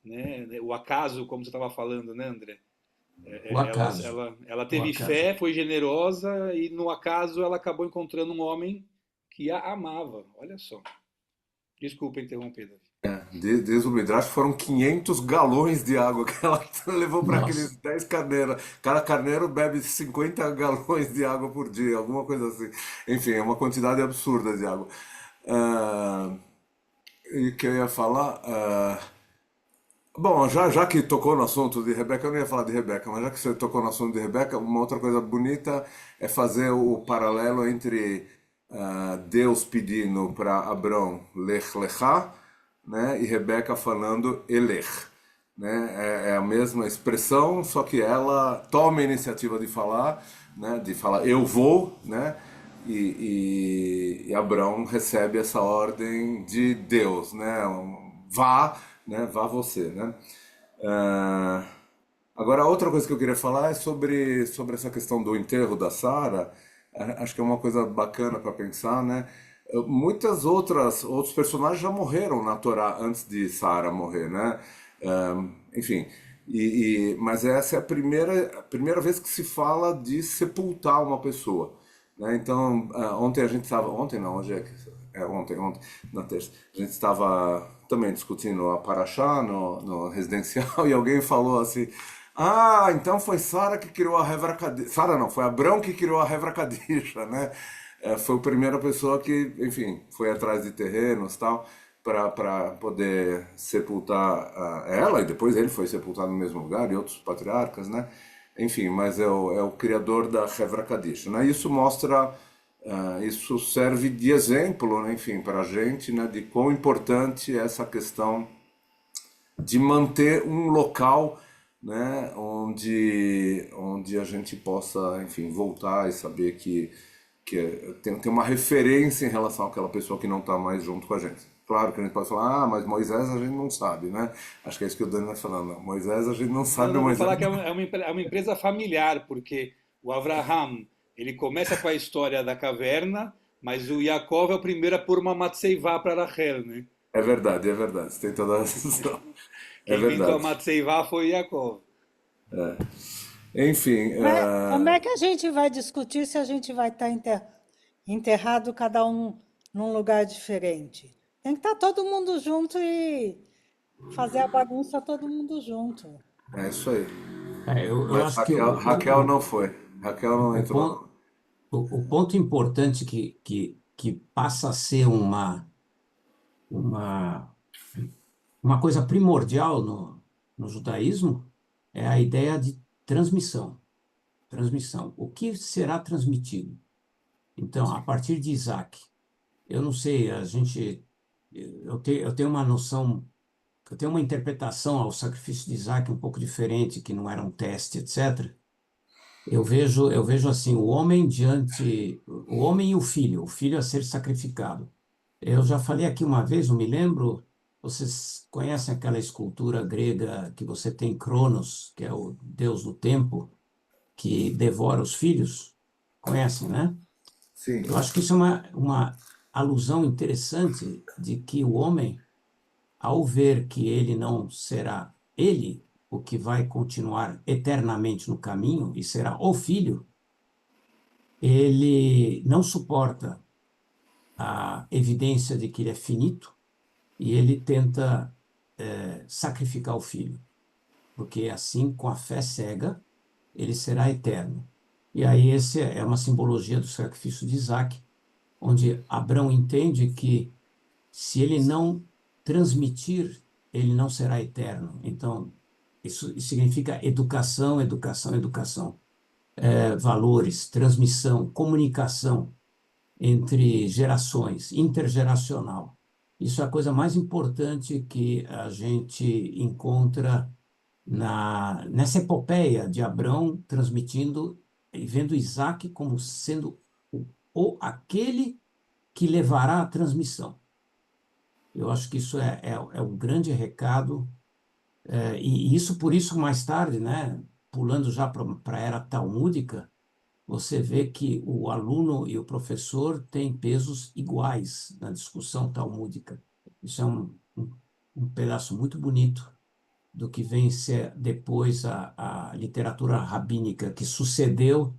Speaker 5: né? O acaso, como você estava falando, né, André?
Speaker 2: O acaso,
Speaker 5: Ela
Speaker 2: o
Speaker 5: teve
Speaker 2: acaso.
Speaker 5: fé, foi generosa e no acaso ela acabou encontrando um homem que a amava. Olha só. Desculpa interromper, Davi.
Speaker 1: diz o Midrash, foram 500 galões de água que ela levou para
Speaker 2: Nossa,
Speaker 1: aqueles 10 carneiros. Cada carneiro bebe 50 galões de água por dia, alguma coisa assim. Enfim, é uma quantidade absurda de água. Ah, e o que eu ia falar? Bom, já que tocou no assunto de Rebeca, eu não ia falar de Rebeca, mas já que você tocou no assunto de Rebeca, uma outra coisa bonita é fazer o paralelo entre Deus pedindo para Abrão Lech Lechá, né, e Rebeca falando Elech, né? É a mesma expressão, só que ela toma a iniciativa de falar, né, eu vou, né, e Abrão recebe essa ordem de Deus, né, vá, né, vá você, né. Ah, Agora, outra coisa que eu queria falar é sobre essa questão do enterro da Sara. Acho que é uma coisa bacana para pensar, né? Muitas outros personagens já morreram na Torá antes de Sara morrer, né? Enfim, mas essa é a primeira vez que se fala de sepultar uma pessoa, né? Então, ontem a gente estava, ontem não, hoje ontem, na terça, a gente estava também discutindo a Paraxá no residencial e alguém falou assim, então foi Sara que criou a Hevra Kadisha. Sara não, foi Abrão que criou a Hevra Kadisha, né? Foi a primeira pessoa que, enfim, foi atrás de terrenos e tal, para poder sepultar ela, e depois ele foi sepultado no mesmo lugar, e outros patriarcas, né? Enfim, mas é o criador da Hevra Kadisha, né? Isso mostra, isso serve de exemplo, né, enfim, para a gente, né, de quão importante é essa questão de manter um local, né, onde a gente possa, enfim, voltar e saber que tem uma referência em relação àquela pessoa que não está mais junto com a gente. Claro que a gente pode falar, mas Moisés a gente não sabe, né? Acho que é isso que o Dani vai falando. Não, Moisés a gente não
Speaker 5: Não,
Speaker 1: sabe,
Speaker 5: não, vou
Speaker 1: Moisés.
Speaker 5: falar que é uma empresa familiar, porque o Avraham, ele começa com a história da caverna, mas o Yaakov é o primeiro a pôr uma matseivá para Rachel, né?
Speaker 1: É verdade, é verdade. Você tem toda a razão. É
Speaker 5: Quem inventou a
Speaker 1: verdade.
Speaker 5: Matseivá foi Yaakov.
Speaker 1: Enfim,
Speaker 3: Mas como é que a gente vai discutir se a gente vai estar enterrado cada um num lugar diferente? Tem que estar todo mundo junto e fazer a bagunça todo mundo junto.
Speaker 1: é isso aí.
Speaker 2: Eu
Speaker 1: Mas
Speaker 2: acho que
Speaker 1: Raquel não foi. Raquel não
Speaker 2: o
Speaker 1: entrou,
Speaker 2: ponto,
Speaker 1: não.
Speaker 2: o ponto importante que passa a ser uma, uma coisa primordial no judaísmo é a ideia de transmissão. Transmissão. O que será transmitido? Então, a partir de Isaac, eu não sei, eu tenho uma noção, eu tenho uma interpretação ao sacrifício de Isaac um pouco diferente, que não era um teste, etc. Eu vejo assim, o homem e o filho a ser sacrificado. Eu já falei aqui uma vez, não me lembro, vocês conhecem aquela escultura grega que você tem Cronos, que é o deus do tempo, que devora os filhos? Conhecem, né?
Speaker 1: Sim.
Speaker 2: Eu acho que isso é uma alusão interessante de que o homem, ao ver que ele não será ele o que vai continuar eternamente no caminho e será o filho, ele não suporta a evidência de que ele é finito e ele tenta sacrificar o filho, porque assim, com a fé cega, ele será eterno. E aí esse é uma simbologia do sacrifício de Isaac, onde Abraão entende que se ele não transmitir, ele não será eterno. Então, isso significa educação, educação, educação. Valores, transmissão, comunicação entre gerações, intergeracional. Isso é a coisa mais importante que a gente encontra nessa epopeia de Abrão transmitindo e vendo Isaac como sendo aquele que levará a transmissão. Eu acho que isso é um grande recado, e isso por isso mais tarde, né, pulando já para a era talmúdica, você vê que o aluno e o professor têm pesos iguais na discussão talmúdica. Isso é um pedaço muito bonito do que vem ser depois a literatura rabínica, que sucedeu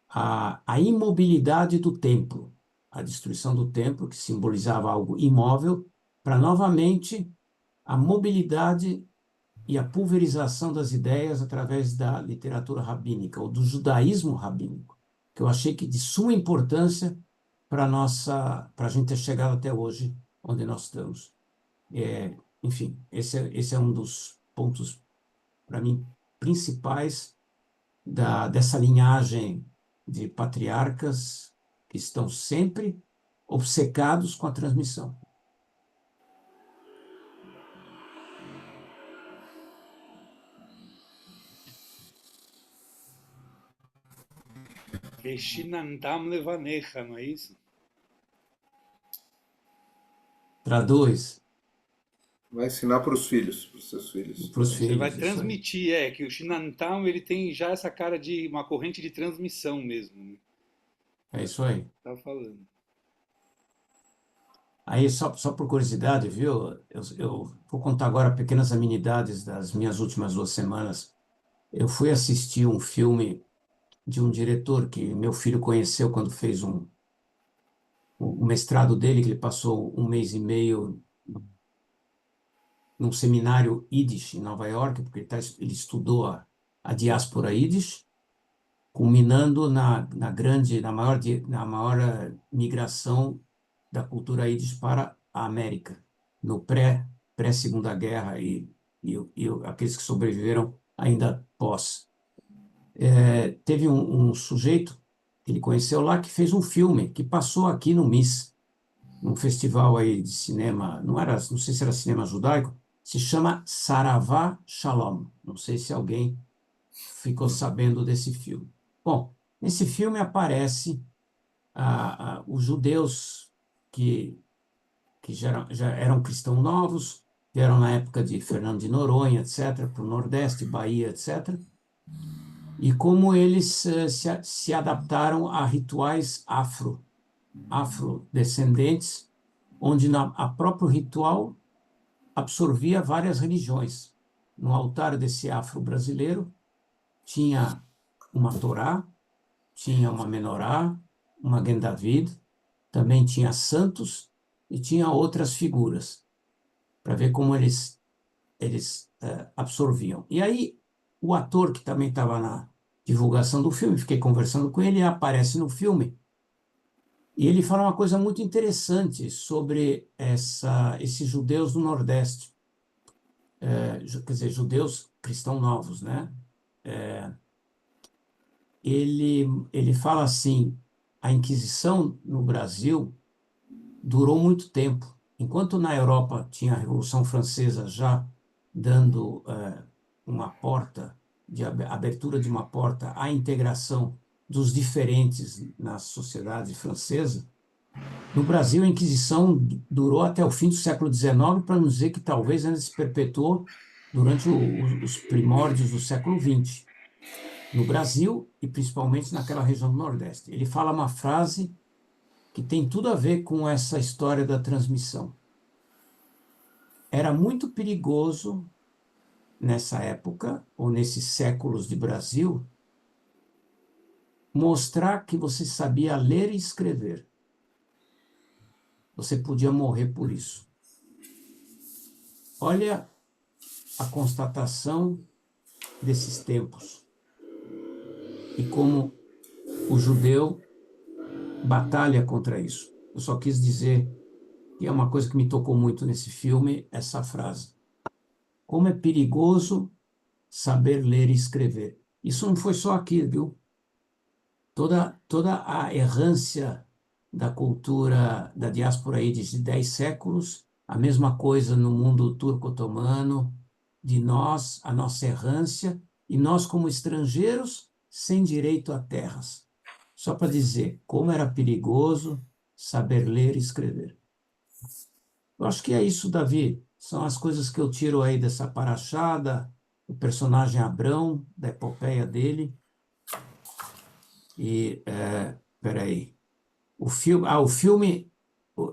Speaker 2: a imobilidade do templo, a destruição do templo, que simbolizava algo imóvel, para novamente a mobilidade e a pulverização das ideias através da literatura rabínica, ou do judaísmo rabínico, que eu achei que de suma importância para a gente ter chegado até hoje, onde nós estamos. Enfim, esse é um dos pontos, para mim, principais dessa linhagem de patriarcas que estão sempre obcecados com a transmissão.
Speaker 5: Veshinantam levanecha, não é isso?
Speaker 2: Traduz
Speaker 1: Vai ensinar para os seus filhos.
Speaker 2: para os
Speaker 5: Você vai
Speaker 2: filhos, isso aí.
Speaker 5: transmitir, que o Shinantam ele tem já essa cara de uma corrente de transmissão mesmo, né?
Speaker 2: É isso aí.
Speaker 5: Tá falando.
Speaker 2: Aí, só por curiosidade, viu? Eu vou contar agora pequenas amenidades das minhas últimas 2 semanas. Eu fui assistir um filme de um diretor que meu filho conheceu quando fez o mestrado dele, que ele passou 1 mês e meio num seminário Yiddish em Nova York, porque ele estudou a diáspora Yiddish, culminando na maior migração da cultura Yiddish para a América, no pré-Segunda Guerra e aqueles que sobreviveram ainda pós. Teve um sujeito que ele conheceu lá que fez um filme que passou aqui no MIS, num festival aí de cinema, não sei se era cinema judaico, se chama Saravá Shalom. Não sei se alguém ficou sabendo desse filme. Bom, nesse filme aparece os judeus que já eram cristãos novos, vieram na época de Fernando de Noronha, etc., para o Nordeste, Bahia, etc., e como eles se adaptaram a rituais afrodescendentes onde a próprio ritual absorvia várias religiões. No altar desse afro-brasileiro tinha uma Torá, tinha uma Menorá, uma Magen David, também tinha santos e tinha outras figuras, para ver como eles absorviam. E aí, o ator que também estava na divulgação do filme, fiquei conversando com ele, aparece no filme, e ele fala uma coisa muito interessante sobre esses judeus do Nordeste, quer dizer, judeus cristãos novos, né? Ele fala assim, a Inquisição no Brasil durou muito tempo. Enquanto na Europa tinha a Revolução Francesa já dando uma porta, abertura de uma porta à integração dos diferentes na sociedade francesa, no Brasil a Inquisição durou até o fim do século XIX, para não dizer que talvez ainda se perpetuou durante os primórdios do século XX, no Brasil e principalmente naquela região do Nordeste. Ele fala uma frase que tem tudo a ver com essa história da transmissão. Era muito perigoso, nessa época, ou nesses séculos de Brasil, mostrar que você sabia ler e escrever. Você podia morrer por isso. Olha a constatação desses tempos e como o judeu batalha contra isso. Eu só quis dizer, e é uma coisa que me tocou muito nesse filme, essa frase. Como é perigoso saber ler e escrever. Isso não foi só aqui, viu? Toda a errância da cultura da diáspora aí de 10 séculos, a mesma coisa no mundo turco-otomano, de nós, a nossa errância, e nós como estrangeiros sem direito a terras. Só para dizer como era perigoso saber ler e escrever. Eu acho que é isso, Davi. São as coisas que eu tiro aí dessa paraxá, o personagem Abrão, da epopeia dele. E, peraí, o filme,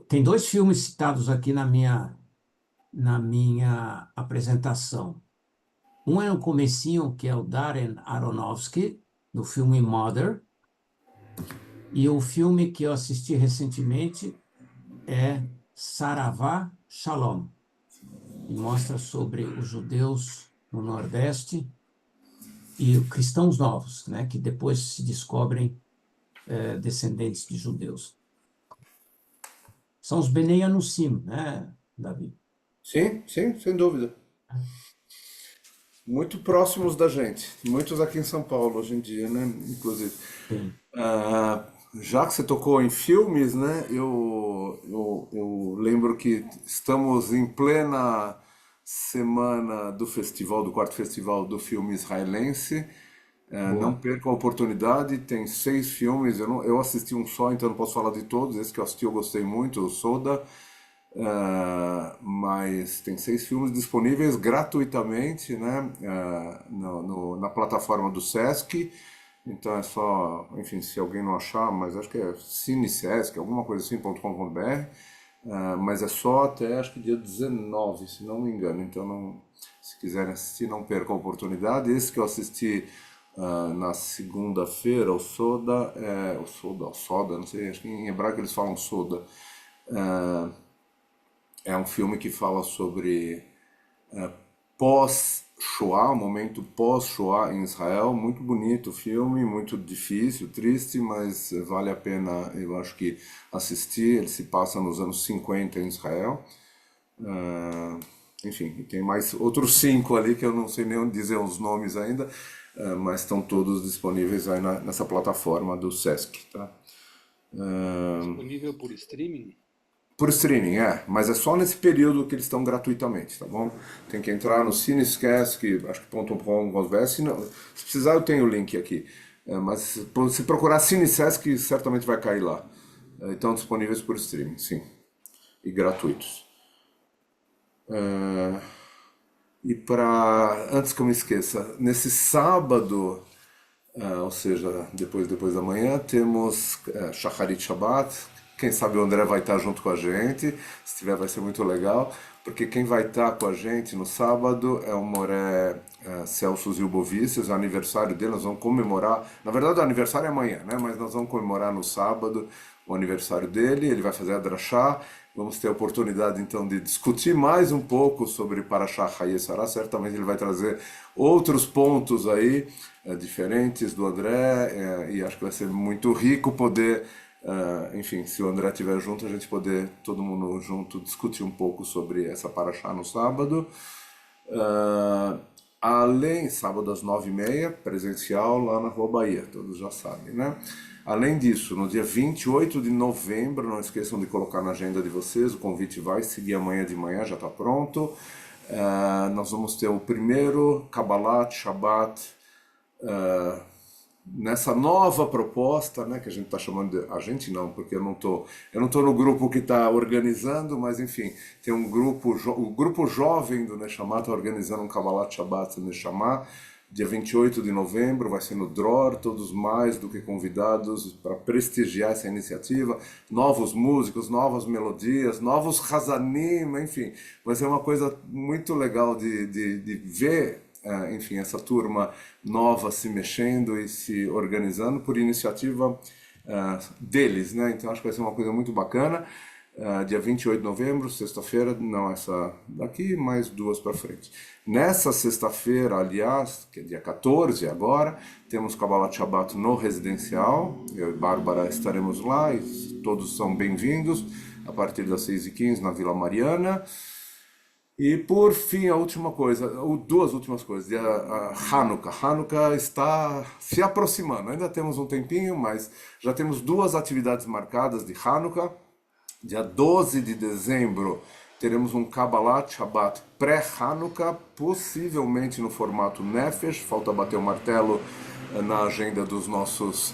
Speaker 2: tem 2 filmes citados aqui na minha apresentação. Um é no comecinho, que é o Darren Aronofsky, do filme Mother, e o filme que eu assisti recentemente é Saravá Shalom, que mostra sobre os judeus no Nordeste e cristãos novos, né, que depois se descobrem descendentes de judeus. São os Bnei Anussim, né, Davi?
Speaker 1: Sim, sim, sem dúvida. Muito próximos da gente. Muitos aqui em São Paulo hoje em dia, né? Inclusive.
Speaker 2: Sim.
Speaker 1: Já que você tocou em filmes, né? Eu lembro que estamos em plena semana do festival, do quarto festival do filme israelense. Não
Speaker 2: Boa.
Speaker 1: percam a oportunidade, tem 6 filmes. Eu assisti um só, então não posso falar de todos. Esse que eu assisti eu gostei muito, o Soda. Mas tem 6 filmes disponíveis gratuitamente, né, na plataforma do Sesc. Então é só, enfim, se alguém não achar, mas acho que é CineSesc, alguma coisa assim, .com.br. Mas é só até acho que dia 19, se não me engano. Então, se quiserem assistir, não percam a oportunidade. Esse que eu assisti na segunda-feira, o Soda, não sei, acho que em hebraico eles falam Soda. É um filme que fala sobre pós-Shoah, o momento pós-Shoah em Israel. Muito bonito o filme, muito difícil, triste, mas vale a pena, eu acho que, assistir. Ele se passa nos anos 50 em Israel. Enfim, e tem mais outros 5 ali que eu não sei nem dizer os nomes ainda, mas estão todos disponíveis aí nessa plataforma do Sesc, tá?
Speaker 5: Disponível por streaming?
Speaker 1: Por streaming, mas é só nesse período que eles estão gratuitamente, tá bom? Tem que entrar no CineScast, acho que .com.br, se precisar eu tenho o link aqui, mas se procurar CineSesc certamente vai cair lá. Estão disponíveis por streaming, sim, e gratuitos. E antes que eu me esqueça, nesse sábado, ou seja, depois da manhã, temos Shacharit Shabbat, Quem sabe o André vai estar junto com a gente. Se tiver, vai ser muito legal. Porque quem vai estar com a gente no sábado é o Moré Celso Zilbovices, é o aniversário dele. Nós vamos comemorar. Na verdade, o aniversário é amanhã, né? Mas nós vamos comemorar no sábado o aniversário dele. Ele vai fazer a drachá. Vamos ter a oportunidade, então, de discutir mais um pouco sobre Parashá Hayei Sarah. Certamente ele vai trazer outros pontos aí diferentes do André, e acho que vai ser muito rico poder, enfim, se o André estiver junto, a gente poder, todo mundo junto, discutir um pouco sobre essa Parashá no sábado. Além, sábado às 9h30, presencial lá na Rua Bahia, todos já sabem, né? Além disso, no dia 28 de novembro, não esqueçam de colocar na agenda de vocês, o convite vai seguir amanhã de manhã, já está pronto. Nós vamos ter o primeiro Kabbalat Shabbat nessa nova proposta, né, que a gente está chamando de... A gente não, porque eu não tô no grupo que está organizando, mas enfim, tem um grupo, o grupo jovem do Neshama está organizando um Kabbalat Shabbat Neshama, dia 28 de novembro, vai ser no Dror, todos mais do que convidados para prestigiar essa iniciativa, novos músicos, novas melodias, novos Hazanim, enfim, vai ser uma coisa muito legal de ver, enfim, essa turma nova se mexendo e se organizando por iniciativa deles, né? Então acho que vai ser uma coisa muito bacana. Dia 28 de novembro, sexta-feira, não essa daqui, mais duas para frente. Nessa sexta-feira, aliás, que é dia 14 agora, temos Kabbalat Shabbat no residencial. Eu e Bárbara estaremos lá e todos são bem-vindos a partir das 6h15 na Vila Mariana. E por fim, a última coisa, ou duas últimas coisas, a Hanukkah. Hanukkah está se aproximando, ainda temos um tempinho, mas já temos duas atividades marcadas de Hanukkah. Dia 12 de dezembro teremos um Kabbalat Shabbat pré-Hanukkah, possivelmente no formato Nefesh, falta bater o martelo na agenda dos nossos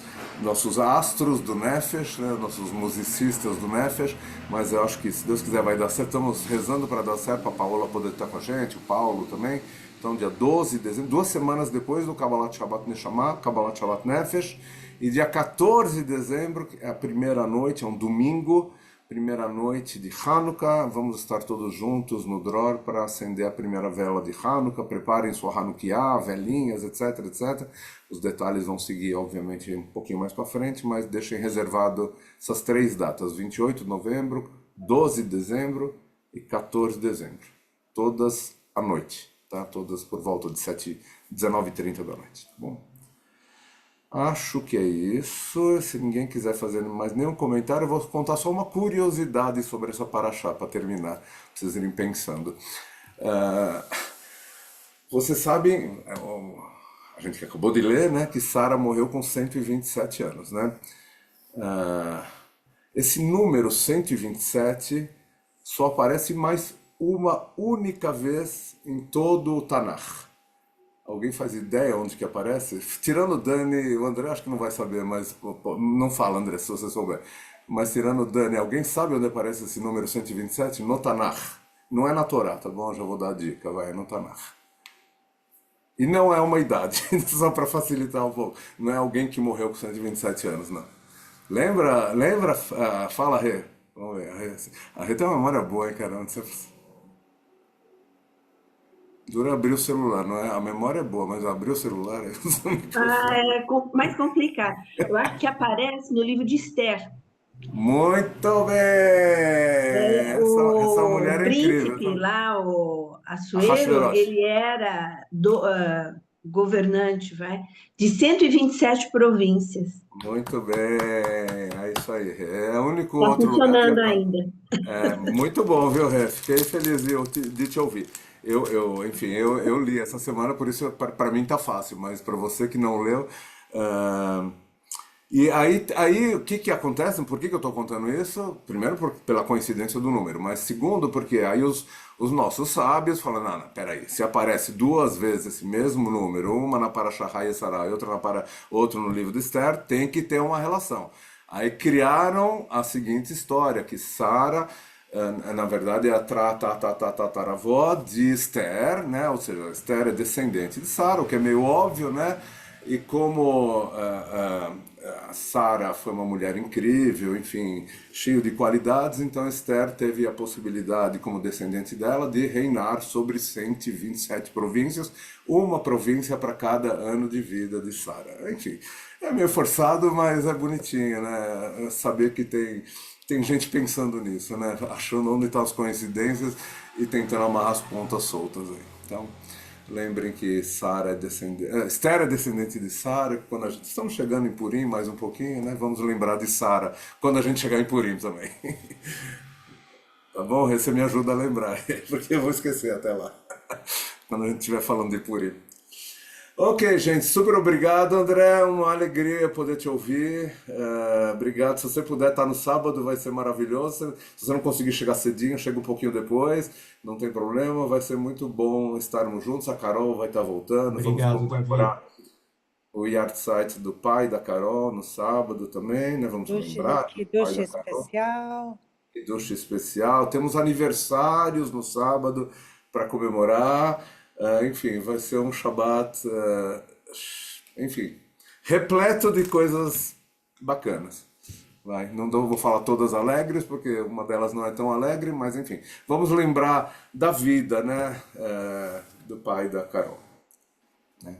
Speaker 1: astros do Nefesh, né, nossos musicistas do Nefesh, mas eu acho que, se Deus quiser, vai dar certo. Estamos rezando para dar certo, para a Paola poder estar com a gente, o Paulo também. Então, dia 12 de dezembro, 2 semanas depois do Kabbalat Shabbat Neshama, Kabbalat Shabbat Nefesh, e dia 14 de dezembro, é a primeira noite, é um domingo, primeira noite de Hanukkah, vamos estar todos juntos no Dror para acender a primeira vela de Hanukkah. Preparem sua Hanukkah, velinhas, etc, etc. Os detalhes vão seguir, obviamente, um pouquinho mais para frente, mas deixem reservado essas 3 datas, 28 de novembro, 12 de dezembro e 14 de dezembro. Todas à noite, tá? Todas por volta de 19h30 da noite, tá bom? Acho que é isso. Se ninguém quiser fazer mais nenhum comentário, eu vou contar só uma curiosidade sobre essa paraxá, para terminar, pra vocês irem pensando. Vocês sabem, a gente que acabou de ler, né, que Sara morreu com 127 anos, né? Esse número 127 só aparece mais uma única vez em todo o Tanakh. Alguém faz ideia onde que aparece? Tirando o Dani, o André acho que não vai saber, mas não fala, André, se você souber. Mas tirando o Dani, alguém sabe onde aparece esse número 127? No Tanakh. Não é na Torá, tá bom? Já vou dar a dica, vai, é no Tanakh. E não é uma idade, só para facilitar um pouco. Não é alguém que morreu com 127 anos, não. Lembra, fala, Rê. Vamos ver, a Rê tem uma memória boa, hein, cara? Dura abrir o celular, não é? A memória é boa, mas abrir o celular é
Speaker 6: Mais complicado. Eu acho que aparece no livro de Esther.
Speaker 1: Muito bem! Essa mulher
Speaker 6: O
Speaker 1: é incrível.
Speaker 6: príncipe lá, o Assuero,
Speaker 1: Ahasuerus.
Speaker 6: ele era governante, de 127 províncias.
Speaker 1: Muito bem, é isso aí. É o único
Speaker 6: Está
Speaker 1: outro lugar
Speaker 6: funcionando ainda.
Speaker 1: muito bom, viu, Rê? Fiquei feliz de te ouvir. Enfim, eu li essa semana, por isso para mim tá fácil, mas para você que não leu. E aí o que acontece? Por que eu estou contando isso? Primeiro, pela coincidência do número, mas segundo, porque aí os nossos sábios falam: não, peraí, se aparece 2 vezes esse mesmo número, uma na Parashá Hayei Sarah e outro no livro de Esther, tem que ter uma relação. Aí criaram a seguinte história, que Sara, na verdade, é a tataravó de Esther, né? Ou seja, Esther é descendente de Sara, o que é meio óbvio, né? E como a Sara foi uma mulher incrível, enfim, cheio de qualidades, então Esther teve a possibilidade, como descendente dela, de reinar sobre 127 províncias, uma província para cada ano de vida de Sara. Enfim, é meio forçado, mas é bonitinho, né? Saber que tem gente pensando nisso, né? Achando onde estão as coincidências e tentando amarrar as pontas soltas aí. Então, lembrem que Esther é descendente de Sara. Quando estamos chegando em Purim mais um pouquinho, né? Vamos lembrar de Sara quando a gente chegar em Purim também. Tá bom? Você me ajuda a lembrar, porque eu vou esquecer até lá, quando a gente estiver falando de Purim. Ok, gente, super obrigado, André. Uma alegria poder te ouvir. Obrigado. Se você puder estar no sábado, vai ser maravilhoso. Se você não conseguir chegar cedinho, chega um pouquinho depois. Não tem problema. Vai ser muito bom estarmos juntos. A Carol vai estar voltando. Vamos
Speaker 2: Obrigado, Davi.
Speaker 1: comemorar o Yahrzeit do pai da Carol no sábado também, né? Vamos lembrar do pai
Speaker 3: Kiddush
Speaker 1: da Carol.
Speaker 3: especial.
Speaker 1: Kiddush especial. Temos aniversários no sábado para comemorar. Enfim, vai ser um Shabbat, enfim, repleto de coisas bacanas. Vou falar todas alegres, porque uma delas não é tão alegre, mas enfim, vamos lembrar da vida, né, do pai da Carol. Né?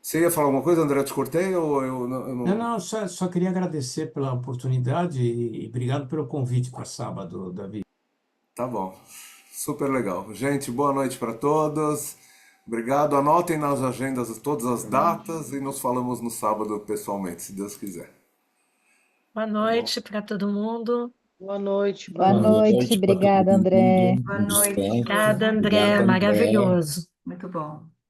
Speaker 1: Você ia falar alguma coisa, André? Eu te cortei ou eu não...
Speaker 2: Não, só queria agradecer pela oportunidade e obrigado pelo convite para sábado, Davi.
Speaker 1: Tá bom, super legal. Gente, boa noite para todos. Obrigado. Anotem nas agendas todas as datas e nos falamos no sábado pessoalmente, se Deus quiser.
Speaker 7: Boa noite para todo mundo.
Speaker 8: Boa noite.
Speaker 9: Boa noite,
Speaker 10: pra todo
Speaker 9: obrigada, André.
Speaker 10: mundo.
Speaker 6: Boa
Speaker 10: Um
Speaker 6: noite.
Speaker 10: descanso.
Speaker 7: Obrigada, André.
Speaker 10: Obrigado, André.
Speaker 7: Maravilhoso.
Speaker 6: Muito bom.